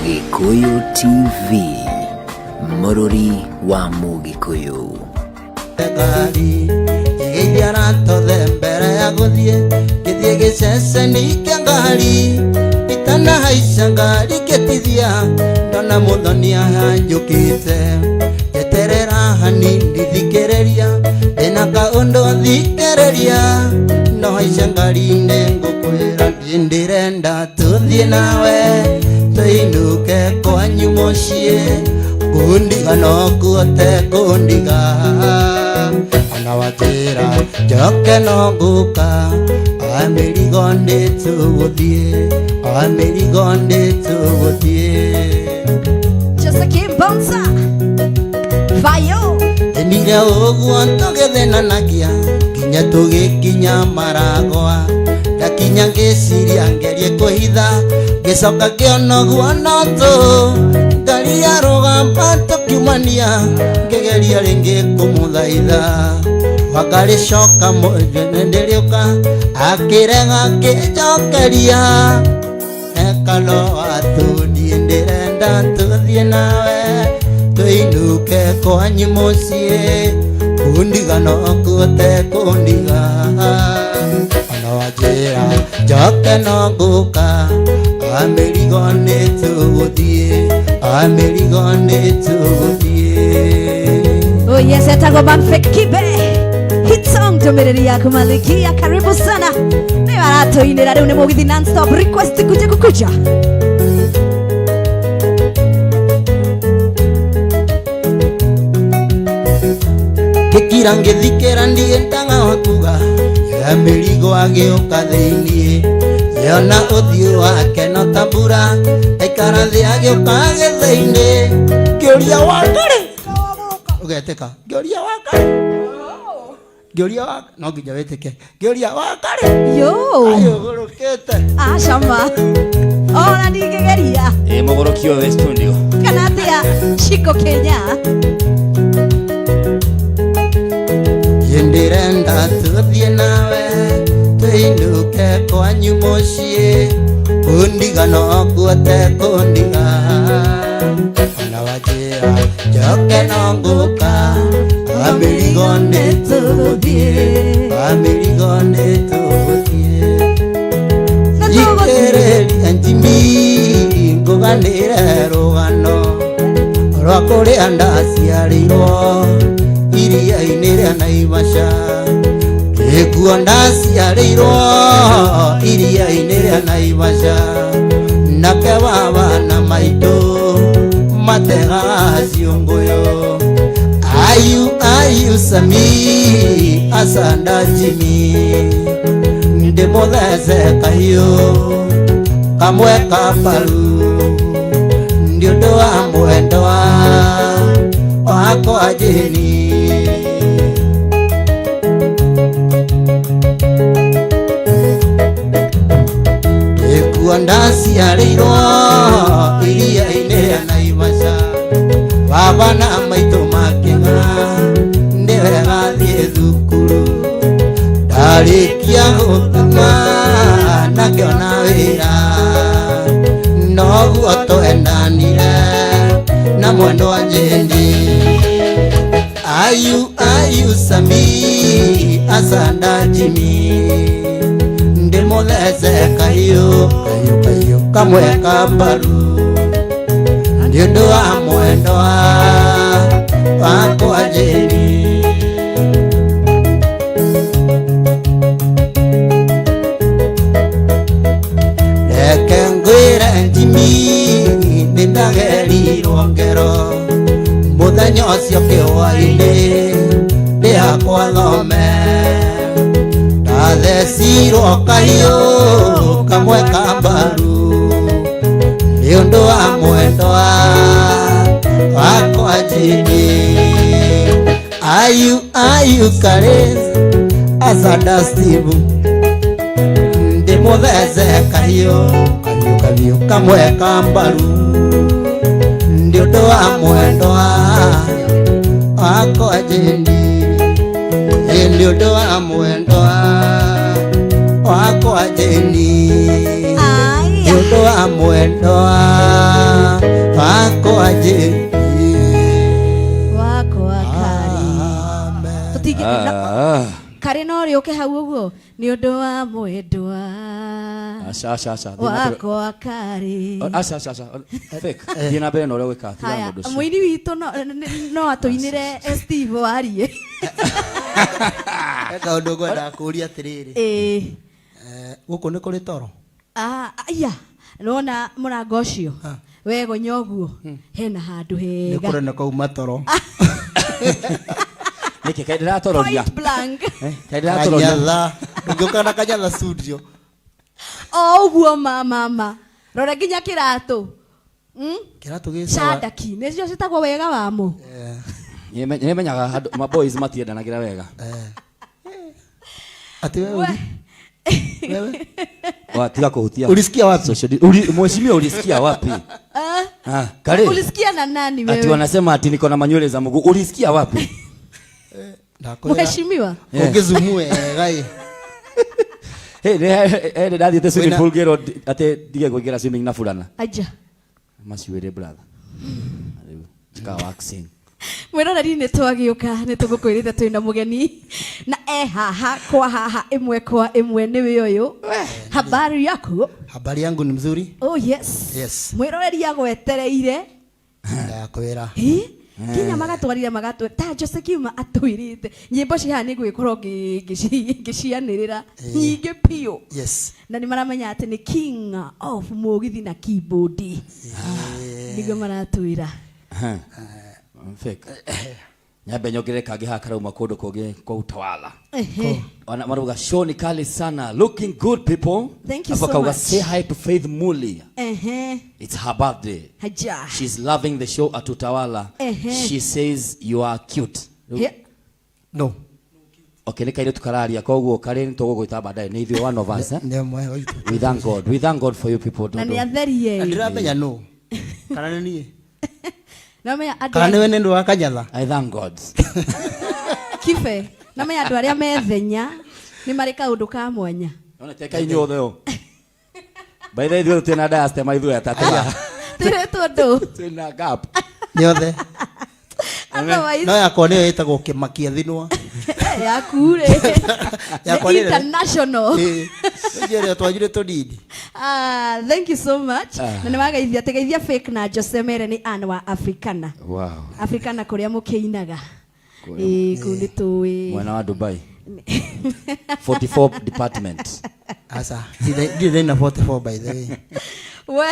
Gikuyu TV, Mururi wa Mugikuyu. Gari igiara tothe mbere ya guthie githie giceceni kia ngari itana haica ngari gitithia ndona muthonia hanjukite yeterera hanini thikiriria ena kaundu thikiriria no haica ngari ngukwira ndirenda tuthie nawe tuinuke kwanyu mucii kundiga no kuote kundiga anawatira joke no guka amirigo ndituguthie amirigo ndituguthie Josephine Bonsa Vayo endire uguo tugithenanagia kinya tugikinya maragwa ndakinya ngiciria ngerie kuhitha gicoka kionoguo notu ngari ya rugamba tukiumania ngegeria ringi kumuthaitha wakaricoka ndiriuka akirega ngicokeria ekano atuni ndirenda tuthie nawe tuinuke kwanyu mucii kundiga no kuote kundiga anawajira joke no nguka amirigo nituguthie amirigo nituguthie. Oh yes, etago Bamfek Kibe hit song tumereri ya kumalikia. Karibu sana ni barato inera riu ni mugithi non-stop request kuja kukuja kikira ngithikira ndiendaga wakuga amirigo agiuka thiini yona uthio wake no tambura aikara thi agiuka githiini ngiuria wakari ugeteka ngiuria wakari ngiuria wakari no nginya witike ngiuria wakari yo ayo gurukite ashama ona ndigegeria Mugurukio West Studio kanatia Chico Kenya yendirenda tuthie nawe tuinuke kwanyu mucii kundiga no kuote kundiga anawajira joke no nguka amirigo nituguthie amirigo nituguthie jikereria njimi nguganire rugano rwa kuria ndaciarirwo iria-ini ria Naivasha gikuo ndaciarirwo iria-ini ria Naivasha nake baba maitu mategaga ciunguyu ayu Sami asanda Jimmy ndimuthece kahiu kamwe ka mbaru ndiundu wa mwendwa wakwa Jeni gikuo ndaciarirwo iria-ini ria Naivasha baba na maitu makiga ndiwega thie thukuru ndarikia guthoma na ngiona wira noguo twendanire na mwendwa Jeni ayu Sami asanda Jimmy ndimuthece kahiu kamwe ka mbaru ndiundu wa mwendwa wakwa Jeni reke ngwire Jimmy nindagerirwo ngero muthenya ucio kiwaini ndihakwa thome ndathecirwo kahiu kamwe ka mbaru ndiundu wa mwendwa wakwa Jeni ayu Karis asanda Steve ndimuthece kahiu kamwe ka mbaru ndiundu wa mwendwa wakwa Jeni ndiundu wa mwendwa wakwa Jeni ndiundu wa mwendwa wakwa njĩri wakwa kari Amen. tutige kari no rĩũke hau ũguo nĩ ũndũ wa mwendwa Asha. wakwa kari Asha. Fake. Thiĩ mbere na ũrĩa gwĩka tiga haya mũndũ ũcio. mũini witũ no atũinĩre Steve warie eka ũndũ ngwenda kũũria atĩrĩrĩ gũkũ nĩ kũrĩ toro aya nona mũrango ũcio wego nyoguo hena handũ nĩ hega kũrĩ na kauma toro Nĩkĩ kaĩ ndĩratororia? point blank Kaĩ ndĩratororia? kanyatha ndũngĩũka na kanyatha studio ũguo mama rora nginya kĩratũ kĩratũ gĩ candaki nĩcio citagwo wega wamo Nĩmenyaga handũ ma boys matiendanagĩra wega. ati wewe Tiga kuhutia. ulisikia wapi Mheshimiwa ulisikia wapi? Kare. ulisikia na nani wewe? Ati wanasema ati niko na manywele za Mungu. Ulisikia wapi? Mheshimiwa. Ungezumue gai. Ndathiĩte swimming pool ngĩrwo atĩ ndige kũingĩra swimming na fulana. Aja. Maciwĩre brother. Tika waxing. Mwĩroreri nĩ twagĩũka nĩ tũgũkwĩrĩte twĩna mũgeni na haha kwa haha ĩmwe kwa ĩmwe nĩwe ũyũ. Habari yako? Habari yangu ni mzuri. Oh yes. Yes. Mwĩroreri agwetereire. Ndakwĩra. Kinya magatwarire ta Jose Kiuma atwirite nyimbo ciha nĩ gwĩkorwo ngĩcianĩrĩra nyingĩ piũ. Yes. Na nĩ maramenya atĩ nĩ king of mũgithi na keyboard. Nĩguo maratwĩra. Fake. Nyambe nyongere kangĩ haka rauma kũndũ kũngĩ kwa utawala. Wana maruga show ni kali sana. Looking good people. Thank you so much. Say hi to Faith Muli. It's her birthday. Haja. She's loving the show at Utawala. She says you are cute. Yeah. No. Okay, nikaire tukararia koguo kare nitugugwita baadaye ni ithuĩ one of us. Nĩ mwe waitu. We thank God. We thank God for you people. Na nĩ atherie. Ndiramenya no. Kana nĩ niĩ. Namenya andũ. Kana nĩwe nĩ ndũ wa kanyatha. I thank God. Kife. Namenya andũ arĩa methenya nĩ marĩ kaũndũ ka mwanya. Ona teka inyuothe yo. By the way, ithuĩ tũna diastema ithuĩ atatũ. Tũretwo ndũ. Tũna gap. Nyothe. Otherwise. No yakwa nĩyo ĩtagwo kĩmakia thinwa. Yakure. International. Njĩre twajire tũnini. Thank you so much. Na nĩ wageithia tegeithia Fake na Jose Mere nĩ an wa Africana. Wow. Africana kũrĩa mũkĩinaga. Kũndĩ tũĩ. Mwana wa Dubai. 44 department. Asa, ndire na 44 by the way. We,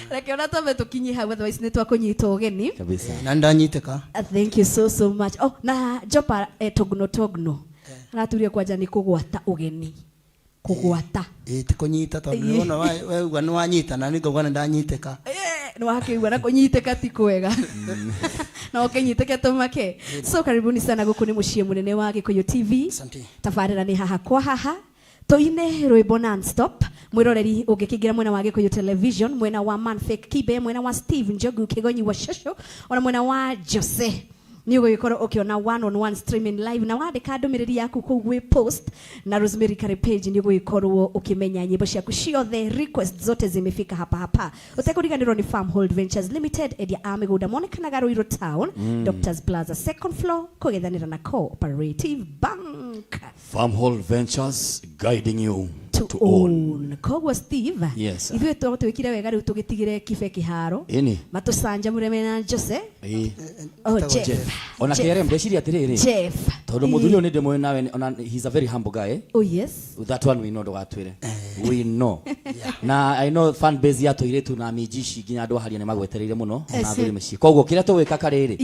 reke ona twambe tũkinyi hau otherwise nĩ twakũnyita ũgeni. Kabisa. Na ndanyitĩka. Thank you so much. Oh, na Jopa togno. Araturia kwanja nĩ kũgwata ũgeni. Kũgwata. Ti kũnyita tondũ wona wewe uga nĩ wanyita na nĩ ngauga nĩ ndanyitĩka. Nĩ wakĩigua na kũnyitĩka ti kwega. Na ũkĩnyitĩke tũmake. So karibuni sana gũkũ nĩ mũciĩ mũnene wa Gĩkũyũ TV. Asante. Tabarĩra nĩ haha kwa haha. Toine rwĩmbo non-stop. Mwĩroreri ũngĩkĩingĩra mwena wa Gĩkũyũ Television, mwena wa Man Fake Kibe, mwena wa Steve Njogu Kĩgonyi wa Shosho, ona mwena wa Jose. Ni ũgũgĩkorwo ũkĩona one-on-one streaming live na wandĩka ndũmĩrĩri yaku kũu gwĩ post na Rosemary Kare page ni ũgũgĩkorwo ũkĩmenya nyĩmbo ciaku ciothe, request zote zimefika hapa. Ũtekũriganĩrwo ni Farmhold Ventures Limited, Edia Amigũnda monekanaga Ruiru Town, Doctors Plaza second floor, kũgethanĩra na Cooperative Bank. Farmhold Ventures guiding you to own. Koguo Steve. Yes. Ithuĩ twĩkire wega rĩu tũgĩtigire Kibe kĩharo. Ini. Matũcanjamũre mena Jose. Oh, Jeff. Ona kĩrĩa ndeciria atĩrĩrĩ. Jeff. Tondũ mũthuri ũyũ nĩ ndĩmwe nawe ona he's a very humble guy. Oh yes. That one we know ndũgatwĩre. We know. Na I know fan base ya tũirĩtu na mijici nginya andũ haria nĩ magwetereire mũno na thuri mũciĩ. Koguo kĩrĩa tũgwĩka karĩrĩ.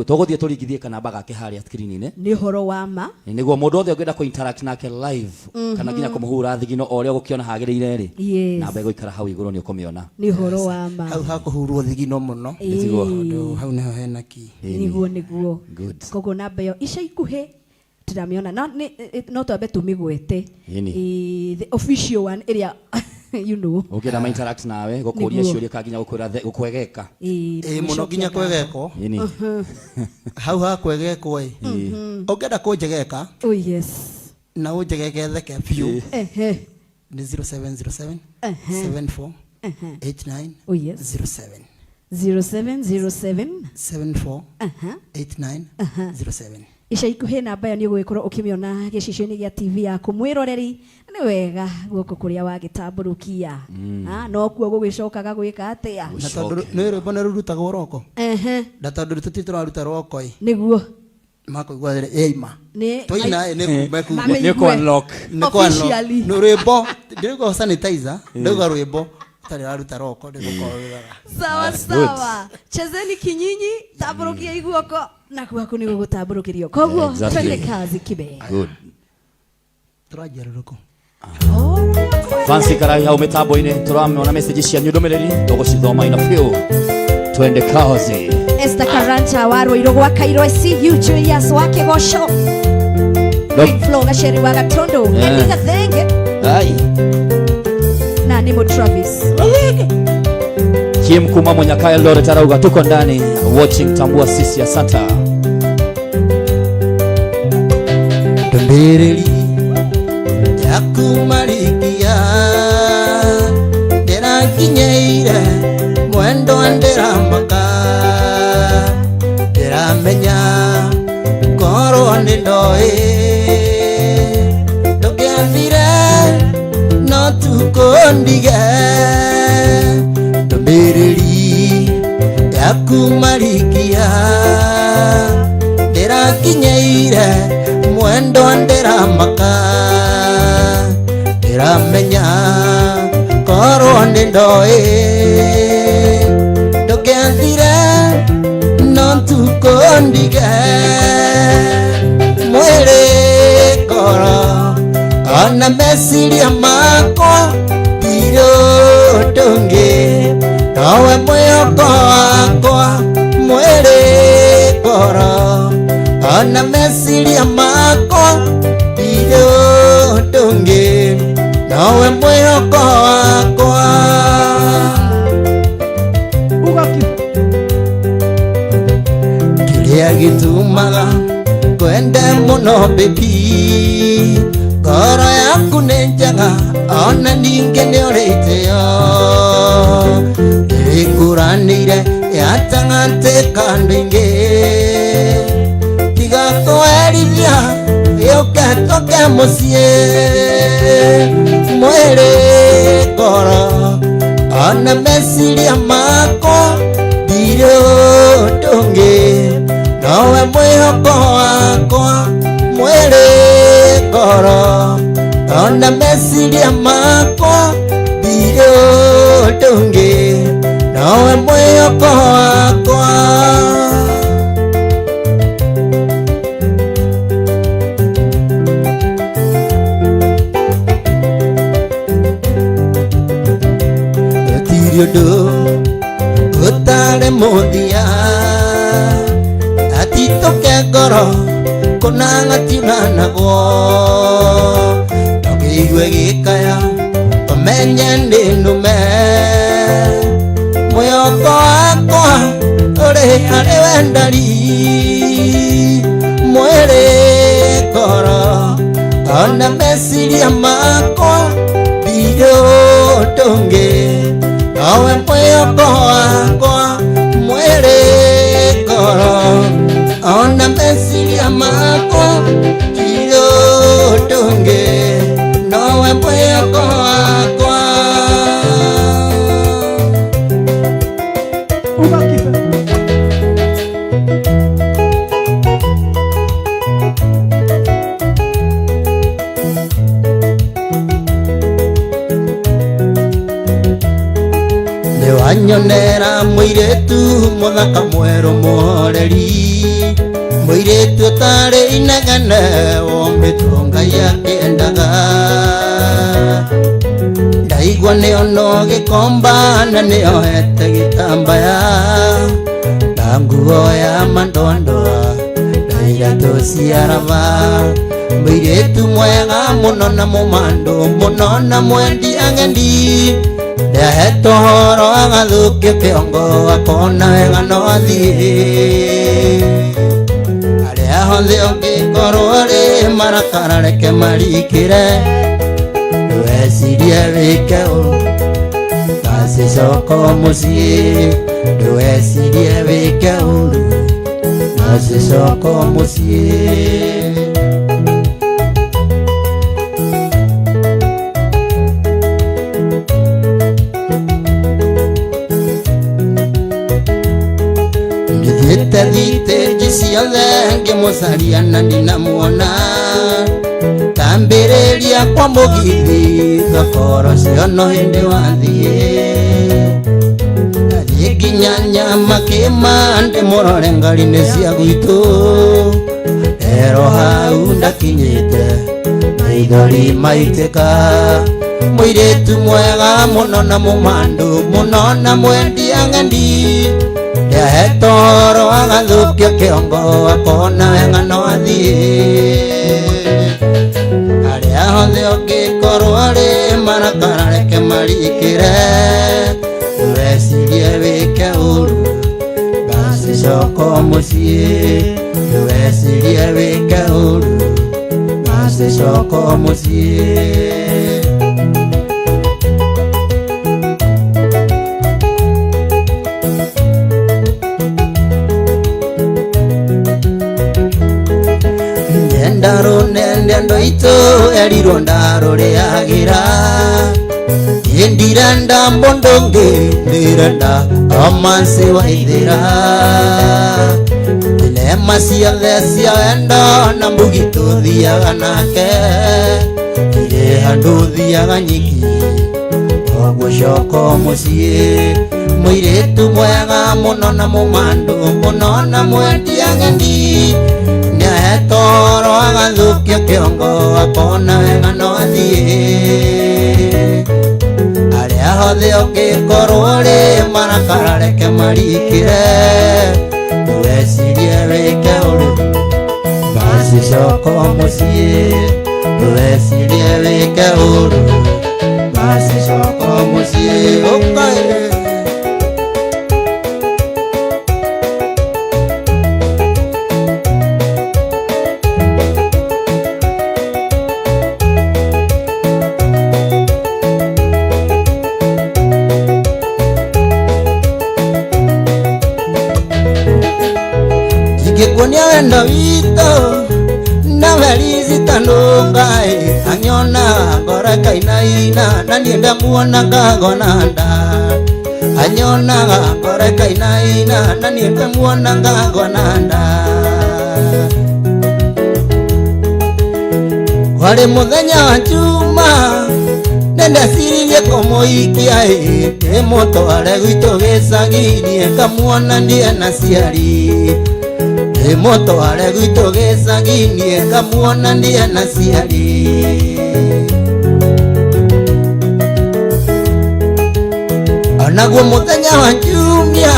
Tũgũthiĩ tũringithie kana baga kĩharia screen-inĩ. Nĩ ũhoro wa ma. Nĩguo mũndũ othe ũngĩenda kũ-interact nake live kana nginya kũmũhũra thigino o ũrĩa ũgũkĩona hagĩrĩire rĩ. Na mbegũ ikara hau igũrũ nĩ ũkũmĩona. Nĩ ũhoro wa ma. Hau hakũhurwo thigino mũno. Hau nĩho hena ki. Nĩguo. Koguo namba ĩyo ica ikuhĩ turamĩona no twambe tũmĩgwete. The official one ĩrĩa you know. Ũngĩenda ma interact nawe gũkũria ciũria ka nginya gũkwegeka. Mũno nginya kwegeko. Hau hakwegeko ĩ. Ũngĩenda kũnjegeka. Oh yes. Na ũnjegeke theke biũ. Ni 0707 74 89 07. 0707 74 8907. Ica ikuhĩ namba ĩyo nĩ ũgũgĩkorwo ũkĩmĩona gĩcicio-inĩ gĩa TV yaku mwĩroreri nĩ wega guoko kũrĩa wagĩtambũrũkia no kuo gũgĩcokaga gwĩka atĩa na tondũ nĩ rwĩmbo nĩ rũrutagwo roko na tondũ tũtirĩ tũraruta roko nĩguo makoigua eima toina nĩ ku unlock officially no rwĩmbo ndĩrauga sanitizer ndauga rwĩmbo tari aruta roko sawa sawa chezeni kinyinyi tambũrũkia iguoko na gwaku nĩ gũgũtambũrũkĩrio koguo twende kazi kibe good tũranjia rũrũkũ fancy karai hau mitambo-inĩ tũramona message cianyu ndũmĩrĩri tũgũcithoma ina few twende kazi Esther Karanja wa Rũirũ gwa Kairũ ICU Julius wa Kĩgoco Flo Gaceri wa Gatondo Emi Gathenge ai na Nimo Travis Kim Kuma Munyaka Eldoret arauga tuko ndani watching tambua sisi asanta ndũmĩrĩri ya kumarikia ndĩrakinyĩire mwendo ndĩramaka ndĩramenya korwo nĩ ndoĩ ndũkĩathire no tukondige ndũmĩrĩri ya kumarikia ndĩrakinyĩire mwendo ndĩramaka ndĩramenya korwo nĩ ndoĩ ndũkĩathire no tukondige mwĩrĩ ngoro ona meciria makwa ndirĩ ũndũ ũngĩ nowe mwĩhoko wakwa mwĩrĩ ngoro ona meciria makwa ndirĩ ũndũ ũngĩ nowe mwĩhoko wakwa kĩrĩa gĩtũmaga kwende mũno baby ngoro yaku nĩ njega ona ningĩ nĩ ũrĩtĩo ĩkũranĩire yatagatĩ kando ingĩ tiga kũherithia yũke tũke mũciĩ mwĩrĩ ngoro ona meciria makwa ndirĩ ũndũ ũngĩ nowe mwĩhoko wakwa mwĩrĩ ngoro ona meciria makwa ndirĩ ũndũ ũngĩ nowe mwĩhoko wakwa gũtirĩ ũndũ ũtarĩ mũthia atitũke ngoro kũnang'atina naguo ndũkĩigue gĩkaya ũmenye nĩ nũme mwĩhoko wakwa ũrĩ harĩ we ndari mwĩrĩ ngoro ona meciria makwa ndirĩ ũndũ ũngĩ nowe mwĩhoko wakwa mwĩrĩ ngoro ona meciria makwa ndirĩ ũndũ ũngĩ nowe mwĩhoko wakwa nĩwanyonera mũirĩtu mũthaka mwerũ mũhoreri mũirĩtu ũtarĩ inegene wombĩtwo Ngai akĩendaga ndaigua nĩona gĩkomba na nĩohete gĩtambaya na nguo ya mandoandoa na iratũ cia raba mũirĩtu mwega mũno na mũmandũ mũno na mwendi agendi ndahetwo ũhoro agathũkia kĩongo akona wega no athiĩ arĩa hothe ũngĩkorwo rĩ marakara reke marikĩre ndwecirie wĩke basi coka muciĩ ndwecirie wĩke ũru basi coka muciĩ. Ndithiĩte thitĩnji ciothe ngĩmũcaria na ndinamuona, tambĩrĩria kwa mũgithi thogoro ciono hĩndĩ wathiĩ, athiĩ nginya Nyamakĩma ndĩmũrore ngari-inĩ cia gwitũ, ero hau ndakinyĩte maithori maitĩka, mũirĩtu mwega mũno na mũmandu mũno na mwendia ng'endi, ndahe toro agathũkia kĩongo akona wega no athiĩ, arĩa othe ũngĩkorwo arĩ marakara reke marikĩre, ndwecirie wĩke ũru basi coka mũciĩ, ndwecirie wĩke ũru basi coka mũciĩ. Ndarunende ndo itu erirwo ndarũrĩagĩra, indirenda mbondonge ndirenda omansi waithĩra, ilema ciothe cia wendo na mbugi tũthiaga nake, irĩ handũ thiaga nyiki koguo coka mũciĩ, mũirĩtu mwega mũno na mũmandu mũno na mwendia ng'endi, ndahe toro agathũkia kĩongo akona wega no athiĩ, arĩa othe ũngĩkorwo ũrĩ marakara reke marikĩre, ndwecirie wĩke ũru basi coka mũciĩ, ndwecirie wĩke ũru basi coka mũciĩ. Ngĩkuonia wendo witũ na werici tanũngaĩ, anyonaga ngoro ĩkainaina na niĩ ndamuona ngagona nda, anyonaga ngoro ĩkainaina na niĩ ndamuona ngagona nda. Warĩ mũthenya wa njuma nĩndeciririe kũmũhikia, ndĩmũtware gwitũ gĩcagi-inĩ ngamuona ndiĩ na ciari, ndĩmũtware gwitũ gĩcagi-inĩ ngamuona ndiĩ na ciari. Onaguo mũthenya wa njumia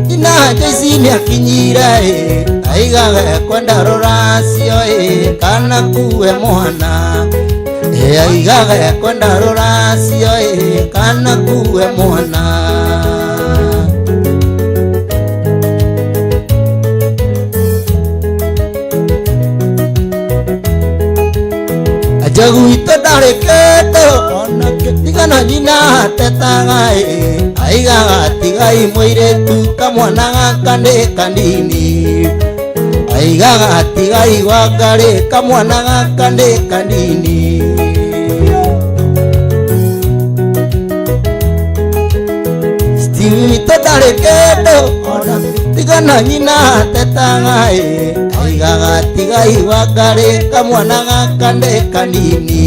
nyina Joyce nĩakinyire, aigaga ekwenda rũracio kana kuwe mwana, aigaga ekwenda rũracio kana kuwe mwana. Njogu itũ ndarĩ kĩndũ ona tiga na nyina atetaga, aigaga tigai mũirĩtu kamwana gaka nĩ kanini, aigaga tigai Wangari kamwana gaka nĩ kanini. Steve witũ ndarĩ kĩndũ ona tiga na nyina atetaga, aigaga tigai Wangari kamwana gaka nĩ kanini,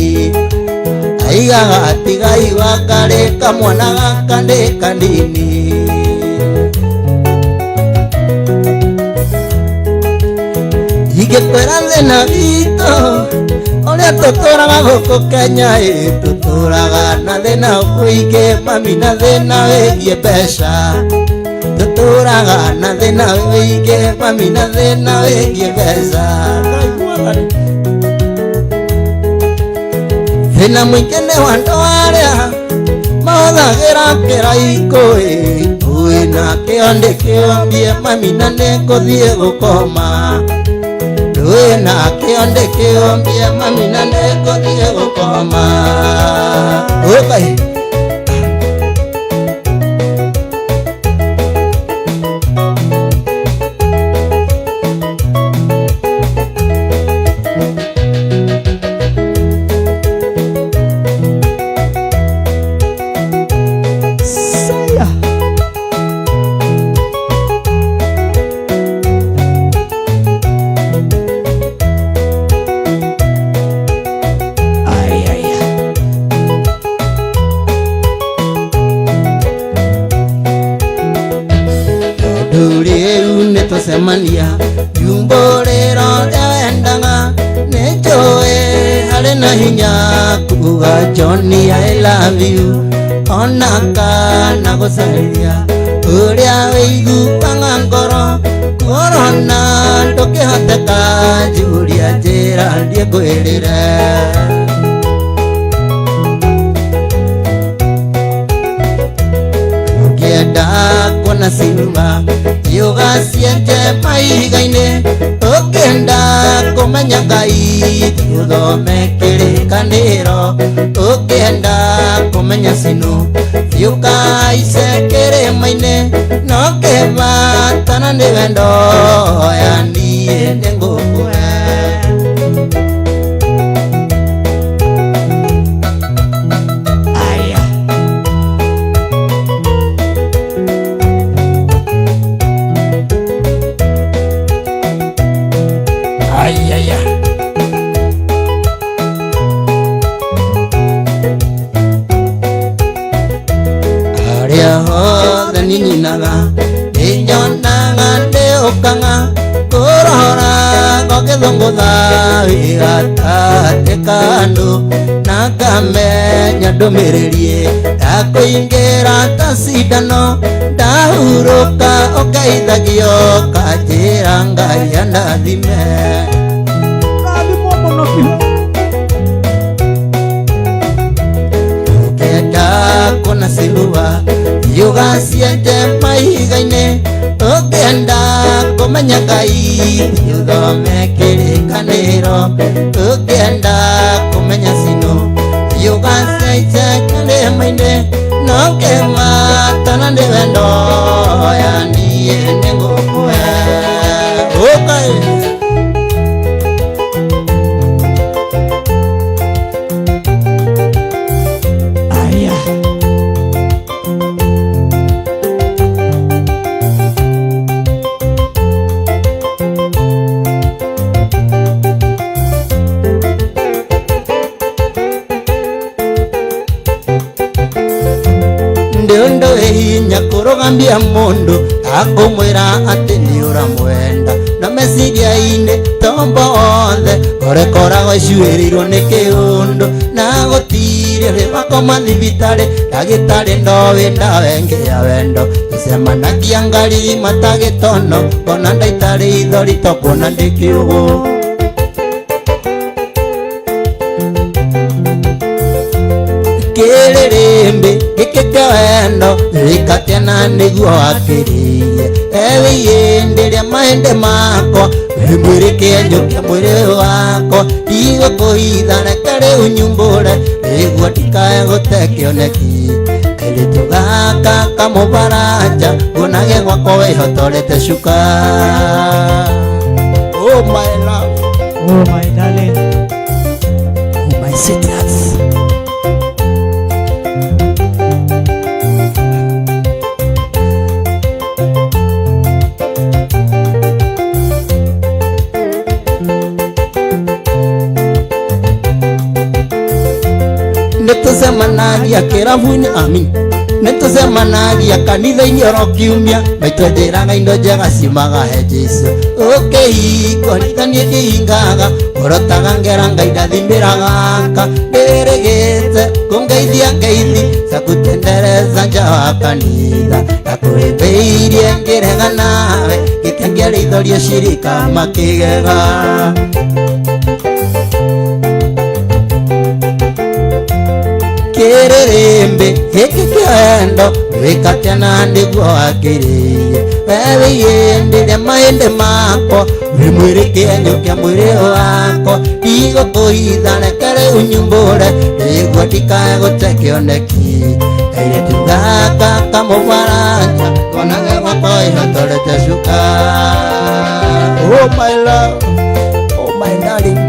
aigaga tigai Wangari kamwana gaka nĩ kanini. Ingĩkwĩra thĩna witũ ũrĩa tũtũraga gũkũ Kenya, tũtũraga na thĩna mũingĩ mami, na thĩna wĩgiĩ mbeca, tũtũraga na thĩna wĩgiĩ mami, na thĩna wĩgiĩ mbeca. Thĩna mũingĩ nĩ wa andũ arĩa mahũthagĩra kĩraikũ, wĩna kĩonde kĩombie mami na nĩngũthiĩ gũkoma, wĩna kĩonde kĩombie mami na nĩngũthiĩ gũkoma. Nduriu nitusemania Jumborero endaga Nejoe harina hinya Kuga Johnny I love you Onaka nagosaria Uria weigu pangangoro Korona ndoke hataka Julia jera ndiego erire Ukienda kona siluma Yoga siente maigaine Ukienda kumenya ngai Uthome kirikaniro Ukienda kumenya sinu Yuka isekere maine Nokeba tana ndivendo Yani ndengo kue Aya Ayaya Hothe nininaga Inyonaga ndeukanga Kurora ngogethongotha Wigatate kandu Nakamenya ndumiririe Ndakuingira ta cindano Ndahuruka ukaithagio Kanjira ngai andathime Kona siluva Yoga siente maigaine Ukienda kumenya ngai Uthome kirikaniro Ukienda kumenya sino Yoga siente kare maine Nokema tana ndivendo Yani ndengo kue Okay Ndondo hinya kurogambia mundu akumwira ati ni uramwenda na mesiria ine tombo othe korekoragwo icuirirwo ni kiundu na gutire ribakoma thibitari ndagitari ndowi ndawengia wendo icemanagia ngari matagitono ona ndaitari ithori tokuona ndi kiugu Kiririmbi gikikewendo rikatena niguo wakiriie ewiyenderia maende makwa mwiri kienjukia mwiri wakwa igũkũhitha reke rĩu nyumbũre nĩguo ndikae gũte kĩoneki kairĩtu gaka kamũbaranja ũnage gwakwa wĩhotorete cuka Oh my love Oh my darling Oh my sweetheart Netusemanagia kĩrabu-inĩ amin Netusemanagia kanitha-inĩ oro kiumia maitũ njĩraga indo njega ciumaga he Jesũ ũkĩhingwo nithanie ndihingaga ũrotaga ngera ngai ndathimĩraga nka ndĩrĩgĩte kũngeithia ngeithi cia gũtendereza nja wa kanitha ndakũrĩmbĩirie ngĩrega nawe gĩkengia rĩithorio cirika makĩgega Kiririmbi hiki kiendo Wikatena niguo wakiriie Wewiyenderia maende makwa Wimwiri kienjukia mwiri wakwa Igũkũhitha reke rĩu nyumbũre nĩguo ndikae gũte kĩoneki kairĩtu gaka kamũbaranja konage gwakwa wĩhotorete cuka Oh my love Oh my darling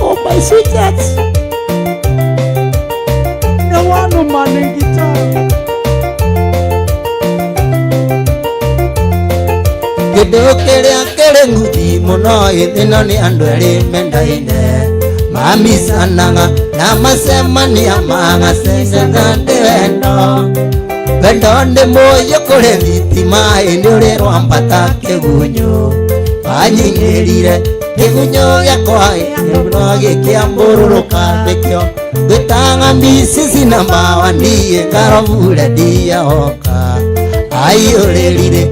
Oh my sweetheart Wano manengita Kĩndũ kĩrĩa kĩrĩ nguthi mũno ĩthĩno nĩ andũ erĩ mendaine mamicanaga na macemania magacenjana ndĩ wendo Wendonde moyo kore thitima indi uri rwambata kigunyo anyingirire kigunyo giakwa no gikiambururuka ndikio gwitanga mbisi namba wandie karabure ndia hoka ayo rerire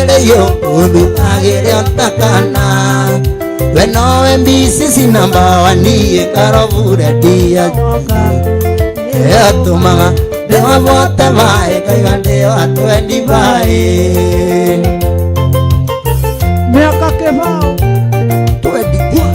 reyo undu agire otakana weno mbisi namba wandie karabure ndia hoka eatumaga dewa bote mae kaigande atwendi bae miaka kebao twendi kwa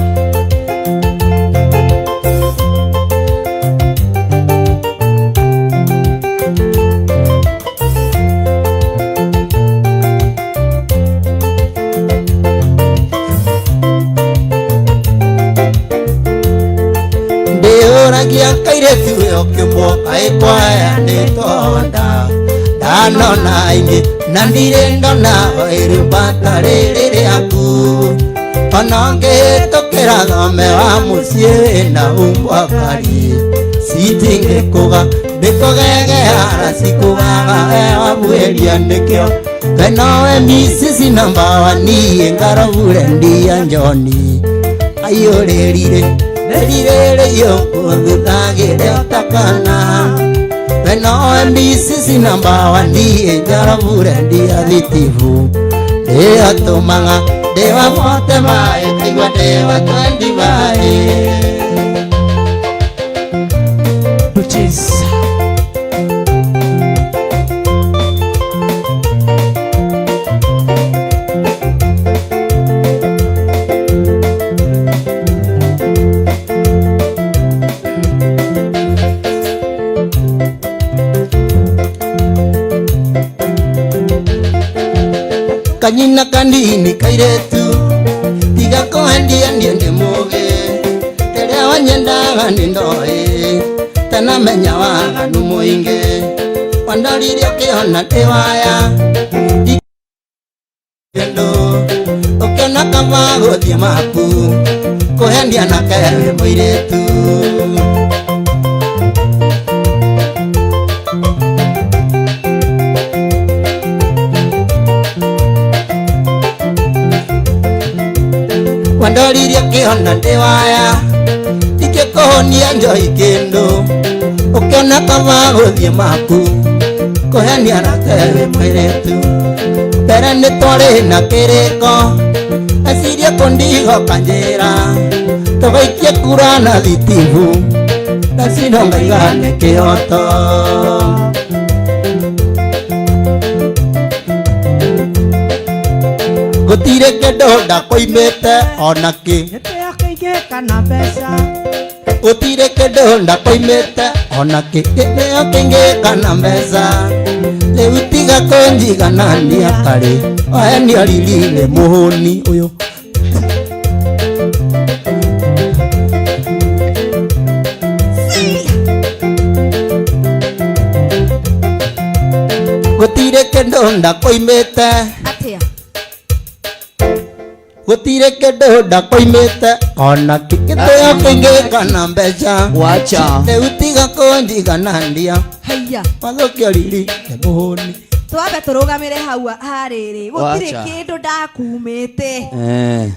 ndeoragia kairetu yo kimboka ikwaya nitonda ndanona ingi na ndire ndona irubata riri aku onongihĩtũkĩra thome wa mũciĩ na umbwakari citingĩkũga ndĩkũgegeara cikugaga wabweria nĩkĩo wenowe misisi namba wani ngarobure ndia njoni ayũrĩrire rĩrirĩrĩyo ũthũthagĩre ũtakana wenowe misisi namba wani ngarobure ndia thitibu rĩatũmaga dewa mote mae kaigua dewa twendi bae Duchess. kanyina kanini kairetu tiga kohendia ndiende muge terea wanyendaga nindoe tena menya waganu muinge wandoririo kiona tiwaya ikendo ukiona kama guthie maku kuhendia na kewe muiretu wandoririo kiona ndiwaya ikikuhonia njoi kindu ukiona kama guthie maku kuhenia na tewe mwiretu mbere ni twari na kiriko asiria kundigo kanjira tugaikie kura na thitibu nacino ngaigane kioto gutire kindu ndakoimite onaki Gĩtĩo kĩingĩ kana mbeca gutire kindu ndakoimite onaki gĩtĩo kĩingĩ kana mbeca rĩu tiga kũnjiganania karĩ oheni oririre mũhũni ũyũ gutire kindu ndakoimite atia gutire kindu ndakoimite onaki gĩtĩo kĩingĩ kana mbeca wacha rĩu tiga kũnjiganania haya wathukia riri mũhũni twabe turugamire hau hariri gutire Wacha. kindu ndakumite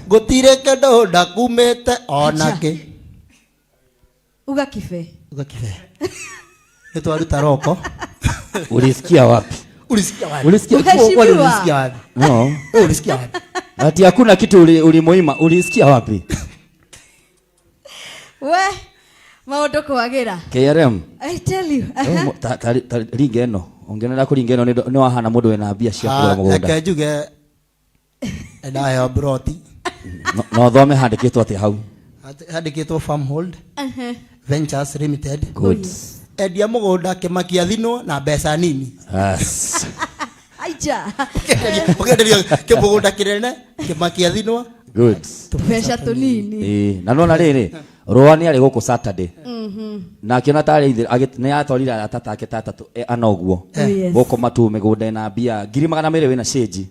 gutire kindu ndakumite onaki uga kibe ugakibe nitwaruta roko ulisikia wapi ulisikia wapi ulisikia Mheshimiwa. ulisikia wapi no ulisikia wapi ati hakuna kitu ulimuima ulisikia wapi we maundu kwagira KRM I tell you ringe no ongenera kuringe no ni wahana mundu wena mbia cia kugura mugunda eke njuge ndayo broti no thome handikitwo ati hau handikitwo farm hold ventures limited good endia mugunda kimakia thino na mbeca nini yes aija ukenderio kimugunda kinene kimakia thino good tupesha tunini na nona riri roani ari guku Saturday na akiona tari ne atwarire atata ake tatatu anoguo Yes. guku matu migunda na mbia 200,000 wina stage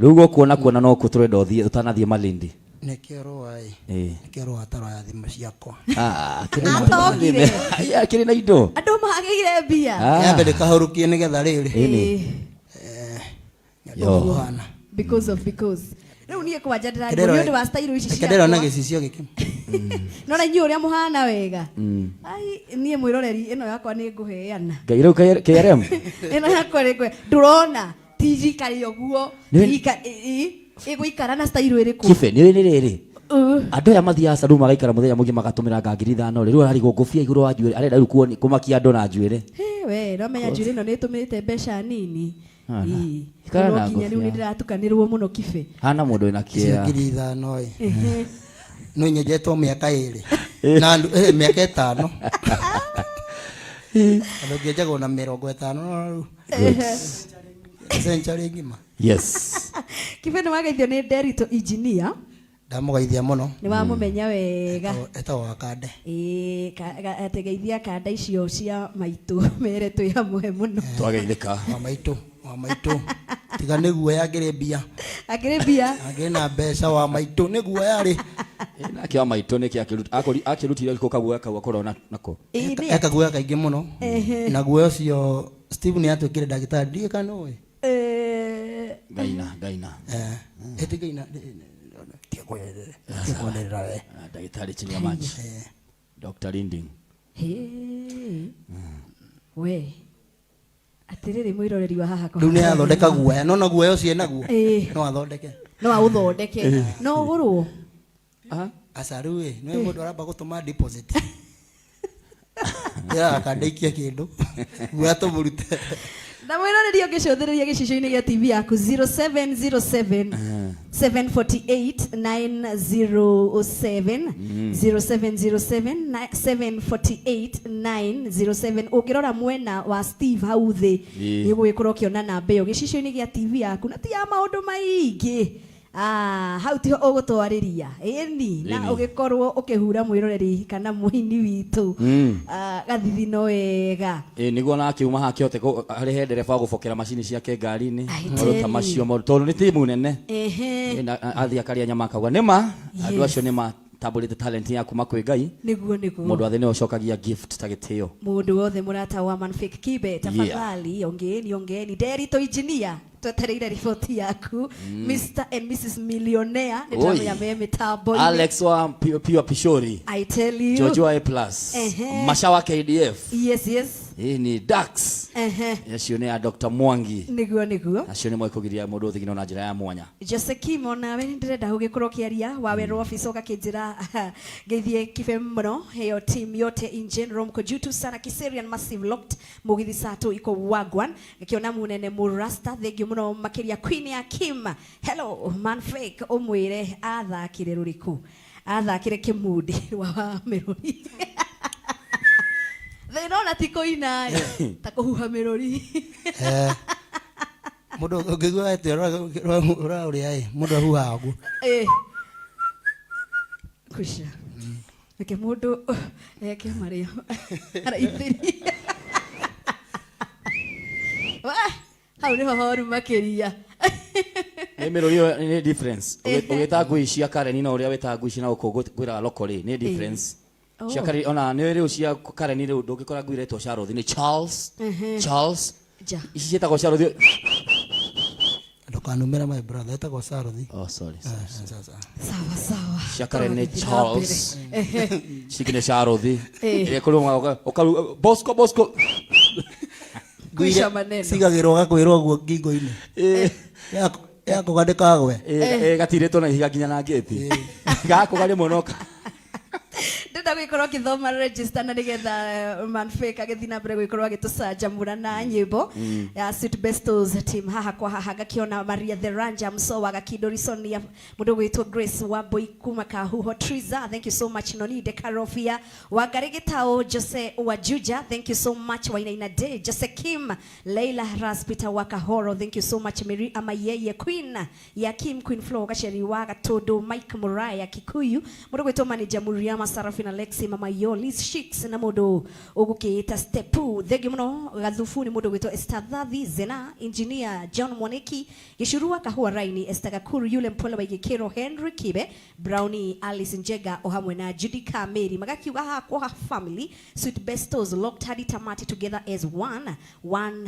riu gukuona no kuturenda uthie utanathie Malindi Nekero ai. Nekero ataro ya thimu ciakwa. Atogire. Ya kiri na indo. Andu magire mbia. Yambe ndikahurukie nigetha riri. Yo. Because. Riu nie kwajadira ndio wa style ici cia. Kedero na gicicio giki. No na inyu uria muhana wega. Ai nie mwiroreri ino yakwa ni nguheana. Ngai riu KRM. Ino yakwa ni ngwe. Ndurona tiji kari oguo. Iguikara na style iriku. Kife ni riri. Andu ya mathia saru magaikara muthenya mungi magatumira ngangiri thano riu arari gufia iguru wa njuire arenda riu kuoni kumakia ndo na njuire. We no menya njuire no nitumite mbeca nini. Ikara na ngofia riu ndiratukanirwo muno Kife. Hana mundu ina kia. Ngiri thano no nyejetwo miaka 2 na miaka 5. Andu ngejago na 50 century ngima. Yes. Kife ni wageithio ni Derito engineer. Ndamugeithia muno. Ni wa mumenya wega. Eta wa kande. Ategeithia kanda icio cia maitu mere twi hamwe muno. Twageithika. Wa maitu. Tiga niguo yagire mbia. Agire mbia. Agire na mbeca wa maitu niguo yari. Na kia maitu ni kia akirutire kokagua kagua korona nako. Ekagua kaingi muno. Na guo cio Steve ni atwikire ndagitari ndie kanoi. Gaina. Etigaina. Ndagitari chini ya maji. Dr. Linding. We. Atiriri mwiroreri wa haha kwa. Riu athondeka guoya no guoya ucio enaguo. No athondeke. No authondeke. No gurwo. Asaru no mundu aramba gutuma deposit. Ya kandaikia kindu. Guoya tumurute. Na mwiroreri ungicuthiria gicicio-ini gia TV yaku 0707 748 907 0707 748 907. Ungirora mwena wa Steve hau thi ni gwikorwo kiona namba iyo gicicio-ini gia TV yaku na ti ya maundu maingi. Hau tiho ugutwariria eni na ugikorwo ukihura mwiroreri kana muini witu gathithino wega niguo na akiuma ha kiote ari he ndereba gubokera macini ciake ngari-ini maruta macio tondu ni timu nene athia karia nyama kauga nima andu acio nima tabulite talent yaku makwi Ngai niguo mundu athe ni ucokagia gift ta gitio mundu wothe murata wa Manfake Kibe tafadhali ongeni Derito engineer twetereire riboti yaku Mr and Mrs Millionaire nitramenya me mitambo Alex wa Pure Pishori I tell you Jojo A+ Mashawa KDF yes ni Dax yacio ni ya Dr Mwangi niguo acio ni mwikugiria mundu thigino na njira ya mwanya Jose Kimo nawe ndirenda ugikorwo kiaria wawerwo office ukakijira geithie Kibe muno heyo team yote in general mko jutu sana Kiserian Massive Locked mugithi sato iko wagwan gikiona munene murasta thegi muno makiria Queen ya Kim hello Manfake umwire athakire ruriku athakire kimudi wa miruri Thina tiko ina takuhuha miruri mundu ngigwa ete ura uri ai mundu ahuha agu kusha ke mundu ke mario ara ithiri hau ni horu makiria miruri ni difference ugita ngui cia Karen na uria weta ngui na uko gwira locally ni difference cia Karen ona ni riu cia Karen riu ndungikora ngui retwo Sharothi ni Charles ici cietagwo Sharothi ndukanumira my brother etagwo Sharothi sorry sawa cia Karen ni Charles cikine Sharothi kuruma Bosco kuisha maneno sigagirwo gakwirwo guo ngingo-ini yako gandikagwe gatiretwo na ihiga nginya na ngeti gako gari munoka ndenda gwikorwo kithoma register na nigetha Manfake agithina mbere gwikorwo agitucanjamura na nyimbo ya Sweet Bestos team haha kwa haha gakiona Maria the Ranja Msowa gakidorison ya mundu gwitwo Grace Wambui kuma Kahuho Triza thank you so much Nonide Karofia Wagarigitao Jose Wajuja thank you so much Wainaina Day Jose Kim Leila Raspita Wakahoro thank you so much Mary Amayeye Queen ya Kim Queen Flow gasheri wa Gatodo Mike Muraya Kikuyu mundu gwitwo manager Muriama Sarafina Alexi mama Yolis Shicks na mudu ugukita stepu thegi muno gathufu ni mudu gwitwo Estadhathi Zena engineer John Mwaniki gishurua kahua raini Estagakuru yule mpole wa Igikero Henry Kibe Brownie Alice Njega ohamwe na Judy Kameri magakiuga kwa family sweet bestos locked hadi tamati together as one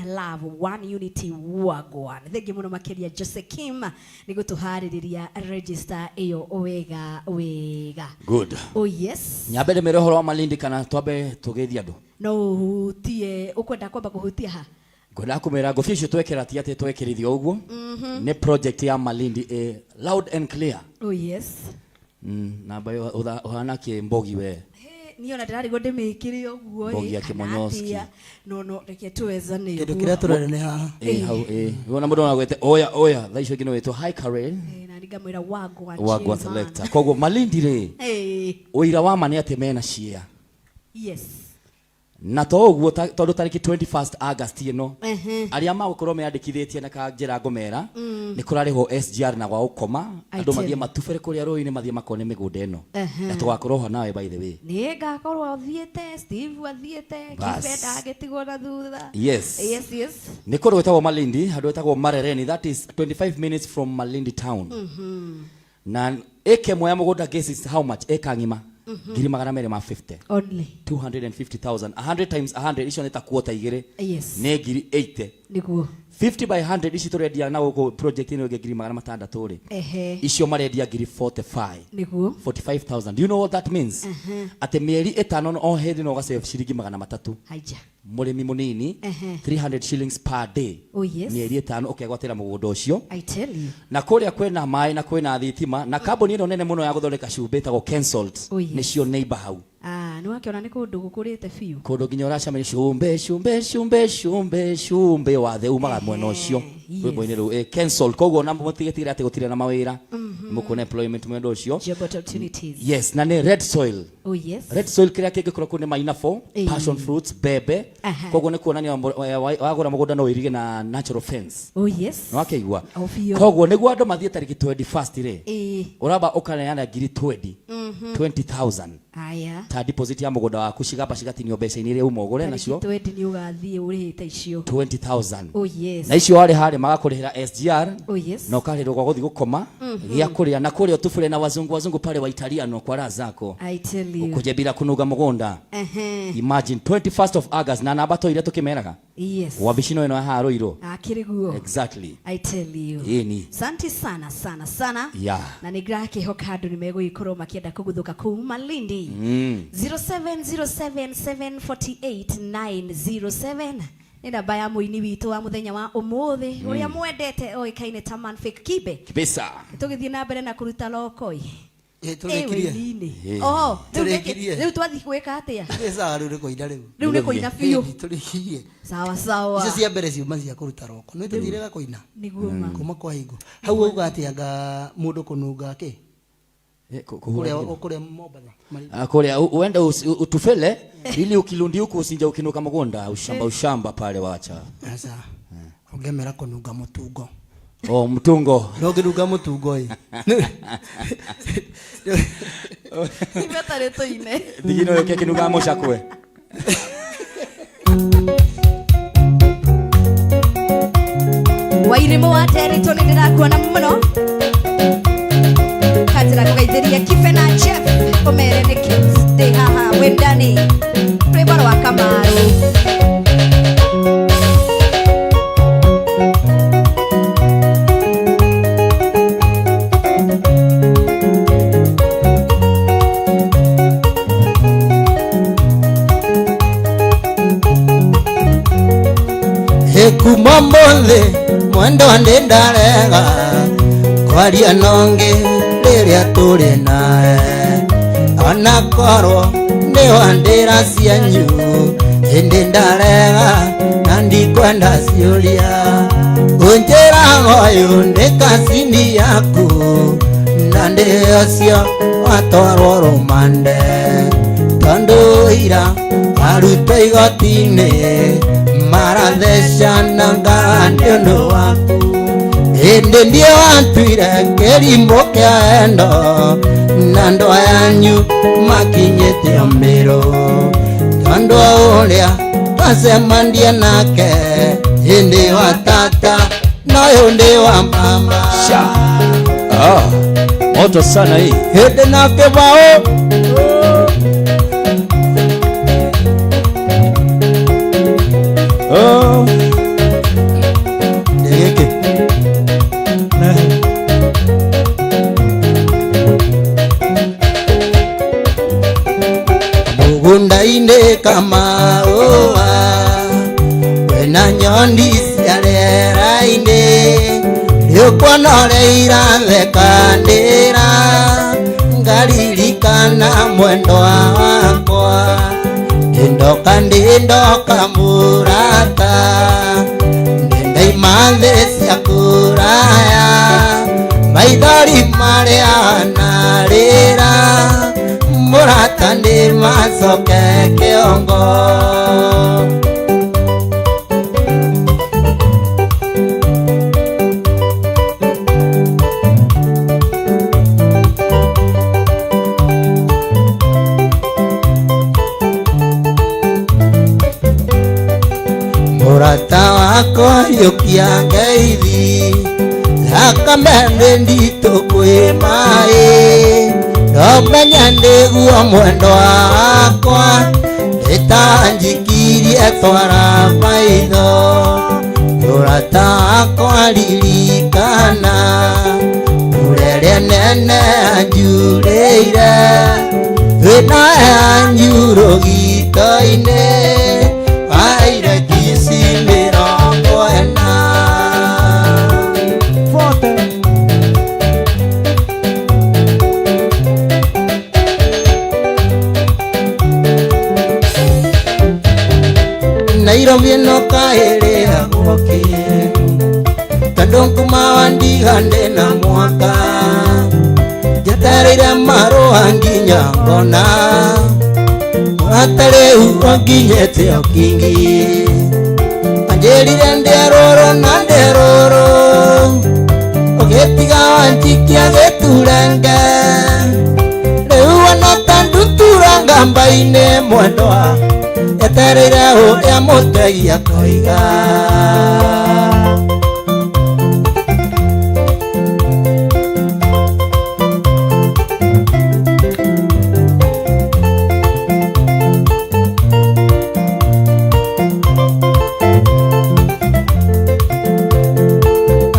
love one unity wagwan thegi muno makeria Jose Kim nigutuhaririria register iyo wega. Good. Oh yes. Nyabere merohoro wa Malindi kana twabe tugeithia andu. No tie ukwenda kwamba kuhutia ha. Ngoda kumera gofisho twekera ati twekerithio uguo. Ne project ya Malindi loud and clear. Oh yes. Na bayo uhana ke mbogi we. Niona ndari gode mekiri uguo mbogi ya Kimonyoski. No reke tuwezane. Kindu kiria turene haha. Hau wona mundu agwete oya thaisho gino wetwo high career. Ndigamwira wagwa selector kogo Malindi re oira wa mane ate mena cia yes na toguo tondu tariki 21st August ino aria magukorwo meandikithitie na kanjira ngomera ni kurariho SGR na gwa ukoma andu mathie matubere kuria roini mathie makone migunda ino na tugakorwo nawe by the way ni ngakorwo thiete Steve athiete kibeda agetigwo na thutha yes ni kuru wetagwo Malindi handu wetagwo Marereni that is 25 minutes from Malindi town na eke moya mugunda guess how much eka ngima ngiri magana mere ma 50 only 250,000 100 times 100 icio neta kuota igire yes ne ngiri 80 niguo 50 by 100 ici turendia na uko project ino ngiri magana matandatu ri icio marendia ngiri 45 niguo 45,000 do you know what that means ate mieri etano o hedi no gasave shilingi magana matatu haija murimi munini 300 shillings per day oh yes mieri etano ukegwatira mugunda ucio I tell you na kuria kwena mai na kwena thitima na kambuni ino nene muno ya guthondeka cumbi ta go cancelled nicio neighbor hau ni wakiona ni kundu gukurite fiu kundu ginya uracamira cumbe wathe umaga mwena ucio rwimbo-ini ru cancel koguo na mutigetire ati gutire na mawira mukuna employment mwendo ucio job opportunities yes na ni red soil oh yes red soil kiria kingikorwo kune mainafo passion fruits bebe koguo ni kuonania wagura mugunda no irige na natural fence oh yes no akeigua koguo niguo andu mathie tariki 21st ri uraba ukaneana ngiri 20,000 aya ta deposit ya mugunda waku cigamba cigatinio mbeca-ini iria umogore nacio 20 ni ugathie urihite icio 20,000 oh yes na icio wari hari magakurihira SGR oh yes na ukarihirwo kwa guthi gukoma gia kuria na kuria tufure na wazungu pale wa Italiano kwa raha zako I tell you ukuje bila kunuga mugunda imagine 21st of August na namba to ire tukimeraga yes wabishino ino ha roiro akiriguo exactly I tell you ini santi sana yeah na nigrake hokado nimeguikorwo makienda kuguthuka ku Malindi 0707748907 ni namba ya muini witu wa muthenya wa umuthi uria mwendete oikaine ta Man Fake Kibe kibisa tugithie na mbere na kuruta lokoi turekirie riu twathi gwika atia pesa riu riko ida riu ni koina fiu turekirie sawa icio cia mbere ciuma cia kuruta roko no tuthirega koina niguo ma kuma kwa hingo hau uga atianga mundu kununga ki kuria Mombasa kuria uenda utufele ili ukilundi huko usinja ukinuka mugunda ushamba pale wacha sasa ungemera kununga mutungo mtungo ngiruga mutungo imetare to ine digino yoke kinuga mushakwe wairimo wa territory ndirakuona muno katira kugaithiria Kibe na Chef omere ni kids de haha wendani prepare wa Kamaru kumombothi mwendo ndarega kwaria nonge riria turi nae ona korwo ndiwa ndira cianyu hindi ndarega na ndikwenda ciuria unjira goyu ndi kacini yaku na ndiocio watwarwo rumande tondu ira aruta igoti-ini marathecana ngandio waku ende ndiye watuire kĩrimũ kĩa endo na andũ ayanyu makinyĩte mbĩrũ tondũ ũrĩa twacemania nake hĩndĩ wa tata na hĩndĩ wa mama. Moto sana hii. Hĩndĩ na kĩbaũ ndĩgĩkĩ mũgũnda-inĩ Kamaũa wĩna nyondi cia rĩera-inĩ nĩũkuona ũrĩa irathekanĩra ngaririkana mwendwa wakwa ndĩndoka mũrata ndĩndaima thĩ cia kũraya maithori marĩa narĩra mũrata ndĩmacoke kĩongo. Mũrata wakwa yũkia ngeithi thakame nĩ nditũ kwĩ maĩ ndomenya nĩguo mwendwa wakwa ĩtanjikirie twara maitho. Mũrata wakwa ririkana ũrĩa nene anjurĩire wĩna yanyu rũgito-inĩ aire kisi mĩrongo ĩna. Nairobi no kaĩrĩagwo kĩ tondũ kuma wandiga ndĩna mwaka njetereire marũa nginya ngona mũrata rĩu nginyĩte Okingi anjĩrire ndĩrũrũ na ndĩrũrũ ũgĩtiga wanjikia gĩturenge rĩu ona ta ndutura ngamba-inĩ mwendwa etereire ũrĩa mũtegia koiga.